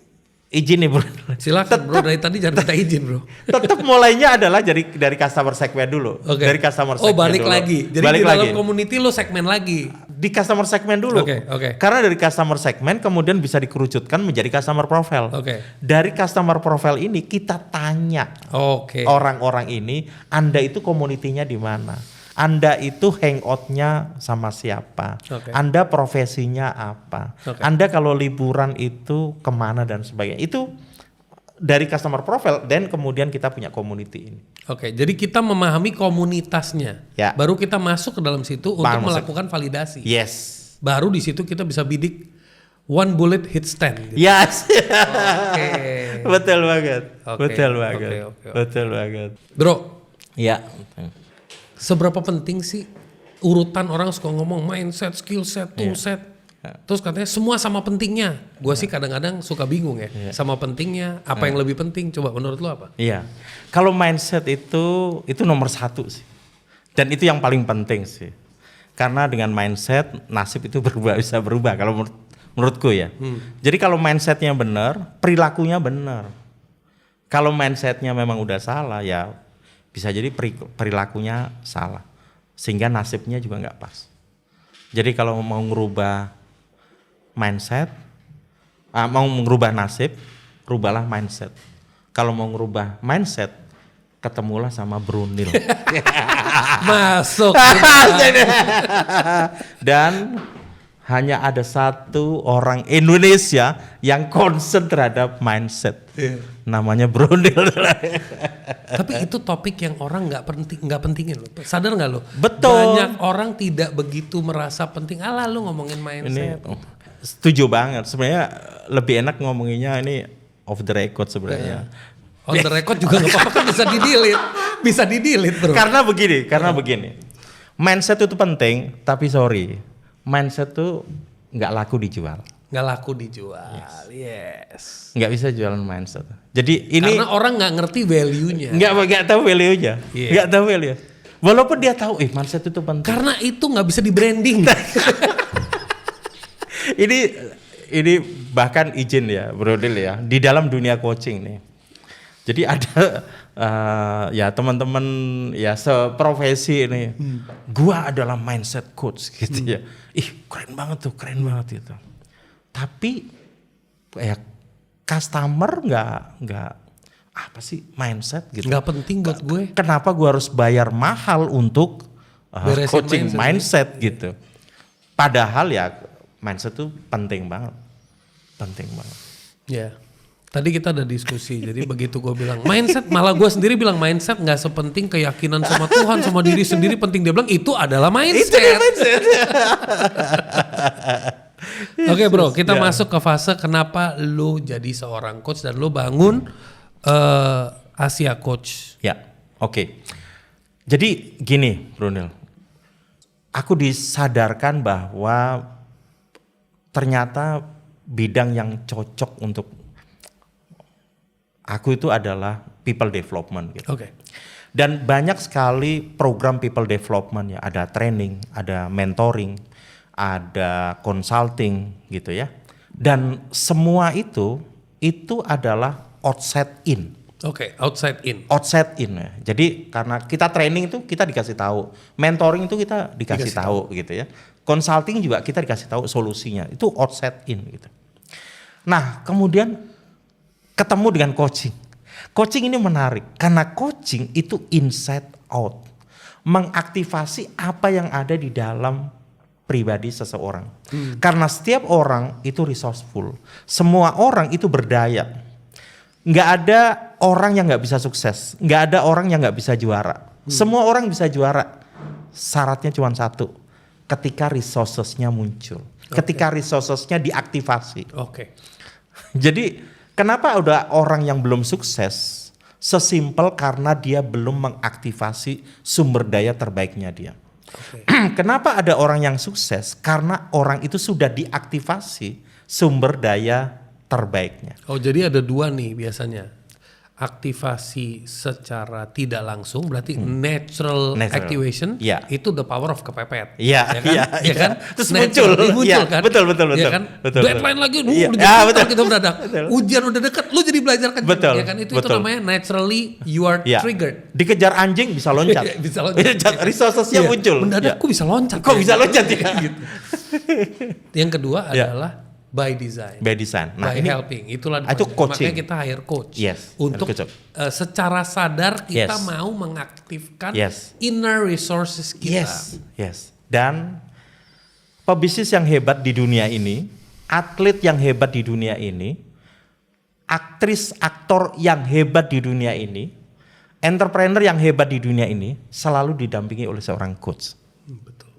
izin nih bro. Silakan bro, dari tadi jangan minta izin bro. Tetap mulainya adalah dari customer segment dulu. Okay. Dari customer segment balik dulu. lagi. Jadi balik di dalam lagi. community lo segmen lagi. Di customer segment dulu. Oke. Karena dari customer segment kemudian bisa dikerucutkan menjadi customer profile. Oke. Dari customer profile ini kita tanya orang-orang ini, Anda itu komunitinya di mana? Anda itu hangoutnya sama siapa? Anda profesinya apa? Anda kalau liburan itu kemana dan sebagainya. Itu dari customer profile dan kemudian kita punya community ini. Oke, jadi kita memahami komunitasnya. Ya. Baru kita masuk ke dalam situ untuk melakukan validasi. Yes. Baru di situ kita bisa bidik one bullet hit 10. Gitu. Yes. Oke. Betul banget. Oke. Betul banget. Oke. Betul banget. Bro. Ya. Seberapa penting sih urutan orang suka ngomong mindset, skill set, tool set. Terus katanya semua sama pentingnya. Gue sih kadang-kadang suka bingung ya. Sama pentingnya, apa yang lebih penting? Coba menurut lo apa? Iya. Kalau mindset itu nomor 1 sih. Dan itu yang paling penting sih. Karena dengan mindset nasib itu bisa berubah kalau menurutku ya. Jadi kalau mindsetnya benar, perilakunya benar. Kalau mindsetnya memang udah salah ya bisa jadi perilakunya salah. Sehingga nasibnya juga nggak pas. Jadi kalau mau ngerubah mindset, mau ngerubah nasib, rubahlah mindset. Kalau mau ngerubah mindset, ketemulah sama Brunil. Masuk. Dan hanya ada satu orang Indonesia yang concern terhadap mindset. Namanya Brunil. Tapi itu topik yang orang nggak pentingin loh. Sadar nggak lo? Betul. Banyak orang tidak begitu merasa penting. Alah lu ngomongin mindset. Ini setuju banget. Sebenarnya lebih enak ngomonginnya ini off the record sebenarnya. On the record juga nggak apa-apa kan bisa di-delete bro. Karena begini. Mindset itu penting, tapi sorry, mindset itu nggak laku dijual. Nggak laku dijual. Yes. Nggak bisa jualan mindset. Jadi ini karena orang nggak ngerti value-nya. Nggak tahu value-nya. Nggak tahu value. Walaupun dia tahu, mindset itu penting. Karena itu nggak bisa di branding. ini bahkan izin ya, Bro Dil ya, di dalam dunia coaching nih. Jadi ada ya teman-teman ya seprofesi ini, gua adalah mindset coach gitu ya. Keren banget itu. Tapi ya customer nggak apa sih mindset gitu. Nggak penting buat gue. Kenapa gua harus bayar mahal untuk coaching mindset gitu. Padahal ya mindset itu penting banget. Ya. Tadi kita ada diskusi, jadi begitu gue bilang mindset, malah gue sendiri bilang mindset nggak sepenting keyakinan sama Tuhan, sama diri sendiri penting. Dia bilang itu adalah mindset. Oke bro, kita masuk ke fase kenapa lu jadi seorang coach dan lu bangun Asia Coach. Ya, oke. Jadi gini, Brunil, aku disadarkan bahwa ternyata bidang yang cocok untuk aku itu adalah people development gitu. Oke. Dan banyak sekali program people development ya, ada training, ada mentoring, ada consulting gitu ya. Dan semua itu adalah outside in. Oke, outside in. Outside in ya. Jadi karena kita training itu kita dikasih tahu, mentoring itu kita dikasih tahu gitu ya. Consulting juga kita dikasih tahu solusinya. Itu outside in gitu. Nah, kemudian ketemu dengan coaching. Coaching ini menarik karena coaching itu inside out. mengaktifasi apa yang ada di dalam pribadi seseorang. Karena setiap orang itu resourceful. Semua orang itu berdaya. Nggak ada orang yang nggak bisa sukses. Nggak ada orang yang nggak bisa juara. Semua orang bisa juara. Syaratnya cuma satu. Ketika resourcesnya muncul. Ketika resourcesnya diaktifasi. Oke. Jadi kenapa ada orang yang belum sukses? Sesimpel karena dia belum mengaktifasi sumber daya terbaiknya dia. Kenapa ada orang yang sukses? Karena orang itu sudah diaktifasi sumber daya terbaiknya. Oh, jadi ada dua nih biasanya. Aktivasi secara tidak langsung berarti natural activation, itu the power of kepepet. Iya kan? Terus muncul kan? Betul. Ya kan? Betul. Deadline lagi, betul. kita beradak. Ujian udah deket, lu jadi belajar kan? Betul. Ya kan? Itu namanya naturally you are triggered. Dikejar anjing bisa loncat. Bisa loncat. Resourcesnya muncul. Mendadak bisa loncat. Kok bisa loncat ya? Gitu. Yang kedua adalah by design. Nah, by ini helping. Itulah itu coaching. makanya kita hire coach. Yes. Untuk secara sadar kita mau mengaktifkan inner resources kita. Yes. Dan pebisnis yang hebat di dunia ini, atlet yang hebat di dunia ini, aktris, aktor yang hebat di dunia ini, entrepreneur yang hebat di dunia ini selalu didampingi oleh seorang coach. Betul.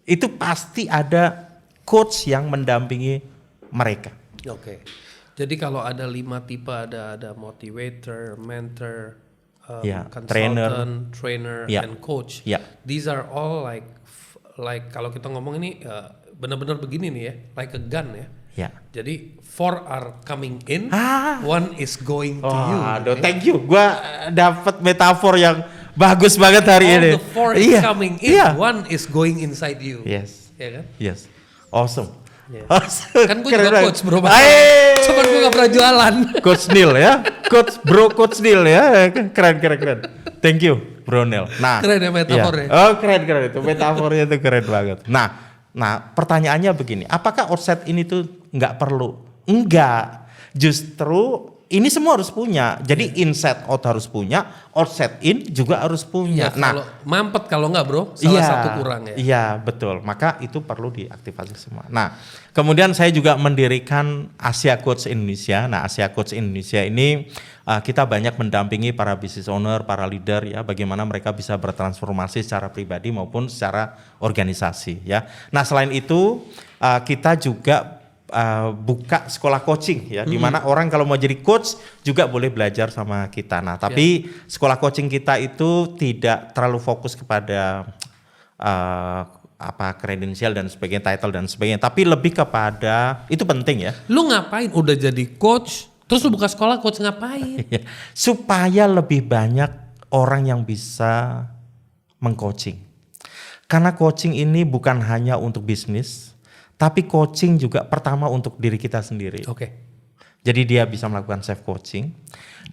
Itu pasti ada coach yang mendampingi mereka. Oke. Jadi kalau ada 5 tipe, ada motivator, mentor, consultant, trainer, and coach. These are all like kalau kita ngomong ini benar-benar begini nih ya, like a gun ya. Jadi 4 are coming in, 1 is going to you. Aduh, thank you. Gua dapat metafor yang bagus banget hari ini. The 4 is coming in, 1 is going inside you. Yes. Ya kan? Yes. Awesome. Kan gue juga coach bro. Cuman gue gak pernah jualan. Coach Neil ya. Coach Neil ya. Keren. Thank you Bro Neil. Nah, keren ya metafornya. Oh keren itu. Metafornya itu keren banget. Nah pertanyaannya begini. Apakah outset ini tuh nggak perlu? Enggak. Justru ini semua harus punya. Jadi inside out harus punya, outset in juga harus punya. Kalau mampet kalau nggak bro, salah satu kurang ya. Iya betul. Maka itu perlu diaktifasi semua. Nah kemudian saya juga mendirikan Asia Coach Indonesia. Nah Asia Coach Indonesia ini kita banyak mendampingi para business owner, para leader ya, bagaimana mereka bisa bertransformasi secara pribadi maupun secara organisasi ya. Nah selain itu kita juga buka sekolah coaching ya, di mana orang kalau mau jadi coach juga boleh belajar sama kita. Nah, tapi sekolah coaching kita itu tidak terlalu fokus kepada kredensial dan sebagainya, title dan sebagainya, tapi lebih kepada itu penting ya. Lu ngapain udah jadi coach, terus lu buka sekolah coach ngapain? Supaya lebih banyak orang yang bisa mengcoaching. Karena coaching ini bukan hanya untuk bisnis, tapi coaching juga pertama untuk diri kita sendiri. Oke. Jadi dia bisa melakukan self coaching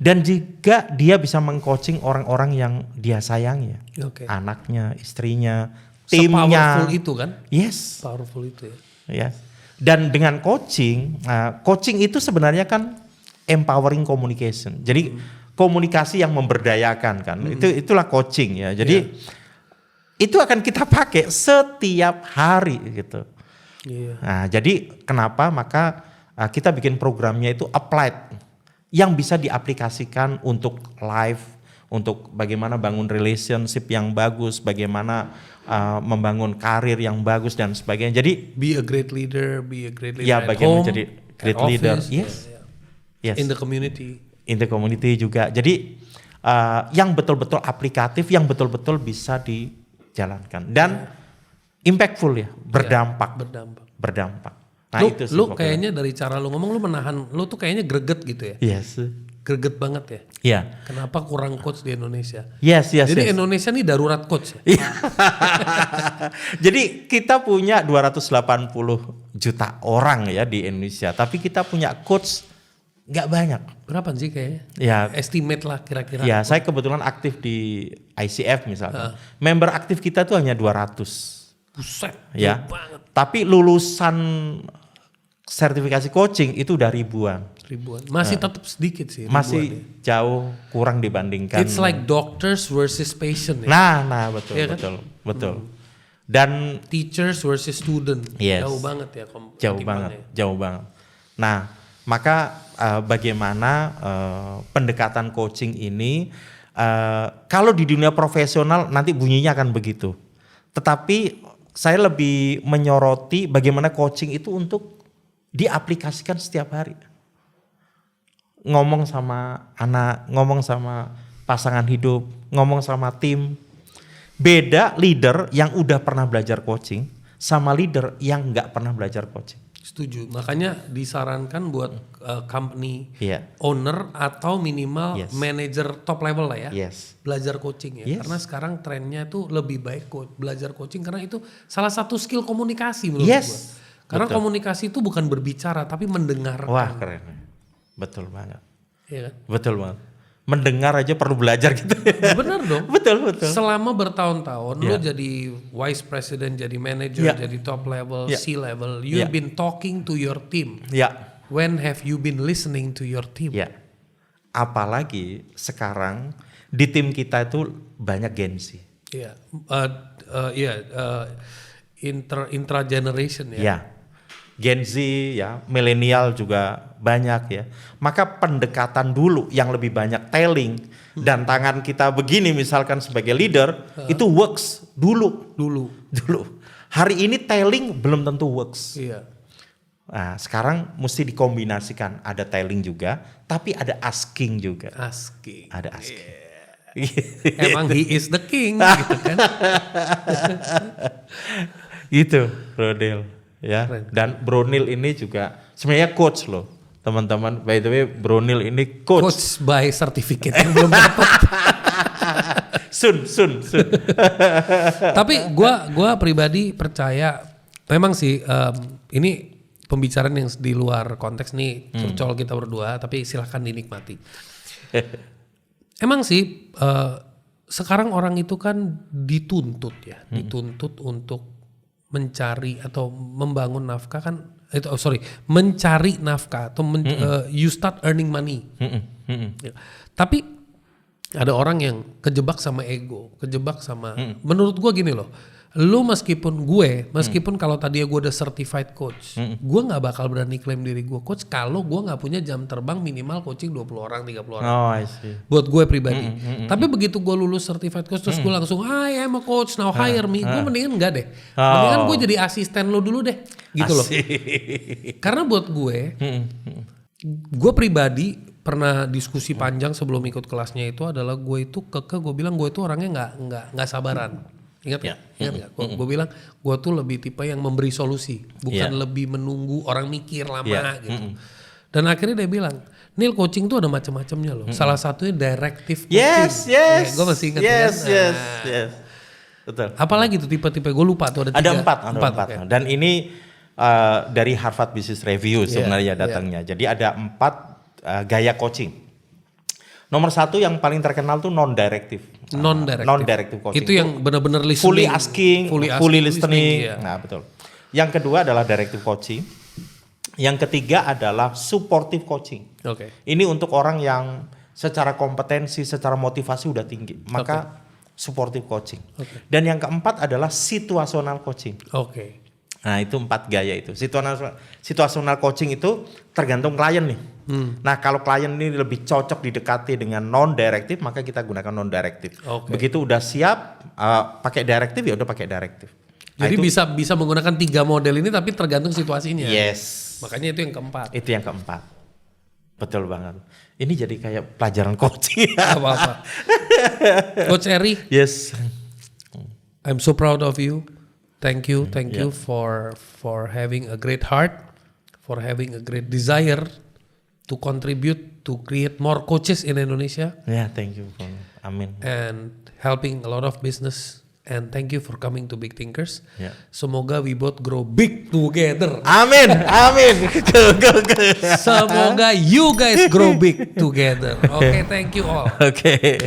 dan juga dia bisa mengcoaching orang-orang yang dia sayangi, anaknya, istrinya, timnya. Powerful itu kan? Yes. Powerful itu ya. Yes. Dan dengan coaching, coaching itu sebenarnya kan empowering communication. Jadi komunikasi yang memberdayakan kan. Itulah coaching ya. Jadi itu akan kita pakai setiap hari gitu. Nah, jadi kenapa maka kita bikin programnya itu applied yang bisa diaplikasikan untuk life, untuk bagaimana bangun relationship yang bagus, bagaimana membangun karir yang bagus dan sebagainya. Jadi be a great leader ya, at bagaimana home, jadi great leader. Yes. Yes. In the community juga. Jadi yang betul-betul aplikatif, yang betul-betul bisa dijalankan dan impactful ya, berdampak. Nah, lu, itu sih lu kayaknya dari cara lu ngomong lu menahan, lu tuh kayaknya greget gitu ya. Yes. Greget banget ya. Iya. Kenapa kurang coach di Indonesia? Yes. Jadi Indonesia nih darurat coach ya. Jadi kita punya 280 juta orang ya di Indonesia, tapi kita punya coach nggak banyak. Berapa sih kayaknya? Ya. Estimate lah kira-kira. Ya, saya kebetulan aktif di ICF misalnya. Member aktif kita tuh hanya 200. Buset, ya. Tapi lulusan sertifikasi coaching itu udah ribuan. Ribuan. Masih tetap sedikit sih. Masih jauh kurang dibandingkan. It's like doctors versus patient ya. Nah, betul, Iya kan? betul. Dan Teachers versus student. Yes. Jauh banget ya. jauh banget. Nah, maka bagaimana pendekatan coaching ini kalau di dunia profesional nanti bunyinya akan begitu. Tetapi saya lebih menyoroti bagaimana coaching itu untuk diaplikasikan setiap hari. Ngomong sama anak, ngomong sama pasangan hidup, ngomong sama tim. Beda leader yang udah pernah belajar coaching sama leader yang nggak pernah belajar coaching. Setuju. Makanya disarankan buat company Iya. owner atau minimal manager top level lah ya. Yes. Belajar coaching ya. Yes. Karena sekarang trennya tuh lebih baik belajar coaching karena itu salah satu skill komunikasi menurut Yes. gua. Karena komunikasi itu bukan berbicara tapi mendengarkan. Wah, keren. Betul banget. Iya kan? Betul banget. Mendengar aja perlu belajar gitu. Benar dong. Betul. Selama bertahun-tahun lo jadi vice president, jadi manager, jadi top level, C-level, you've been talking to your team. Ya. When have you been listening to your team? Ya. Apalagi sekarang di tim kita itu banyak Gen Z. Iya. Intra generation ya. Ya. Gen Z ya, milenial juga banyak ya. Maka pendekatan dulu yang lebih banyak telling dan tangan kita begini misalkan sebagai leader itu works dulu. Hari ini telling belum tentu works. Iya. Nah, sekarang mesti dikombinasikan, ada telling juga, tapi ada asking juga. Asking. Ada asking. Emang he is the king gitu kan. Gitu, Bro Nil. Ya. Keren. Dan Bro Nil ini juga sebenarnya coach loh. Teman-teman, by the way Bro Nil ini coach. Coach by certificate yang belum dapat. Sun. Tapi gua pribadi percaya memang sih ini pembicaraan yang di luar konteks nih curcol kita berdua, tapi silahkan dinikmati. Emang sih sekarang orang itu kan dituntut untuk mencari atau membangun nafkah kan mencari nafkah atau you start earning money. Ya. Tapi ada orang yang kejebak sama ego, kejebak sama menurut gua gini loh. Lu meskipun kalau tadi gue udah certified coach, gue nggak bakal berani klaim diri gue coach kalau gue nggak punya jam terbang minimal coaching 20 orang, 30 orang. Oh, I see. Buat gue pribadi. Tapi begitu gue lulus certified coach terus gue langsung, I am a coach now hire me. Gue mendingan enggak deh. Mendingan gue jadi asisten lo dulu deh. Gitu loh. Karena buat gue pribadi pernah diskusi panjang sebelum ikut kelasnya itu adalah gue itu gue bilang gue itu orangnya nggak sabaran. Ingat nggak? Gue bilang gue tuh lebih tipe yang memberi solusi, bukan lebih menunggu orang mikir lama gitu. Dan akhirnya dia bilang, Nil coaching tuh ada macam-macamnya loh. Salah satunya directive coaching. Yes. Gue masih ingat Yes. Betul. Apalagi tuh tipe-tipe gue lupa tuh ada 3. Ada empat. Okay. Dan ini dari Harvard Business Review sebenarnya datangnya. Jadi ada 4 gaya coaching. Nomor 1 yang paling terkenal tuh non-directive coaching. Itu yang benar-benar listening. Fully asking, fully listening. Iya. Nah, betul. Yang kedua adalah directive coaching. Yang ketiga adalah supportive coaching. Oke. Ini untuk orang yang secara kompetensi, secara motivasi udah tinggi. Maka supportive coaching. Dan yang keempat adalah situational coaching. Oke. Nah, itu 4 gaya itu. Situational coaching itu tergantung klien nih. Nah, kalau klien ini lebih cocok didekati dengan non-directive, maka kita gunakan non-directive. Begitu udah siap pakai directive, ya udah pakai directive. Jadi bisa menggunakan 3 model ini tapi tergantung situasinya. Yes. Makanya itu yang keempat. Itu yang keempat. Betul banget. Ini jadi kayak pelajaran coaching. Apa-apa. Coach Eri. Yes. I'm so proud of you. Thank you for having a great heart, for having a great desire to contribute to create more coaches in Indonesia. Yeah, thank you. Amin. And helping a lot of business. And thank you for coming to Big Thinkers. Yeah. Semoga we both grow big together. Amin. Semoga you guys grow big together. Okay, thank you all. Okay.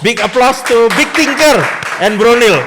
Big applause to Big Thinker and Bro Nil.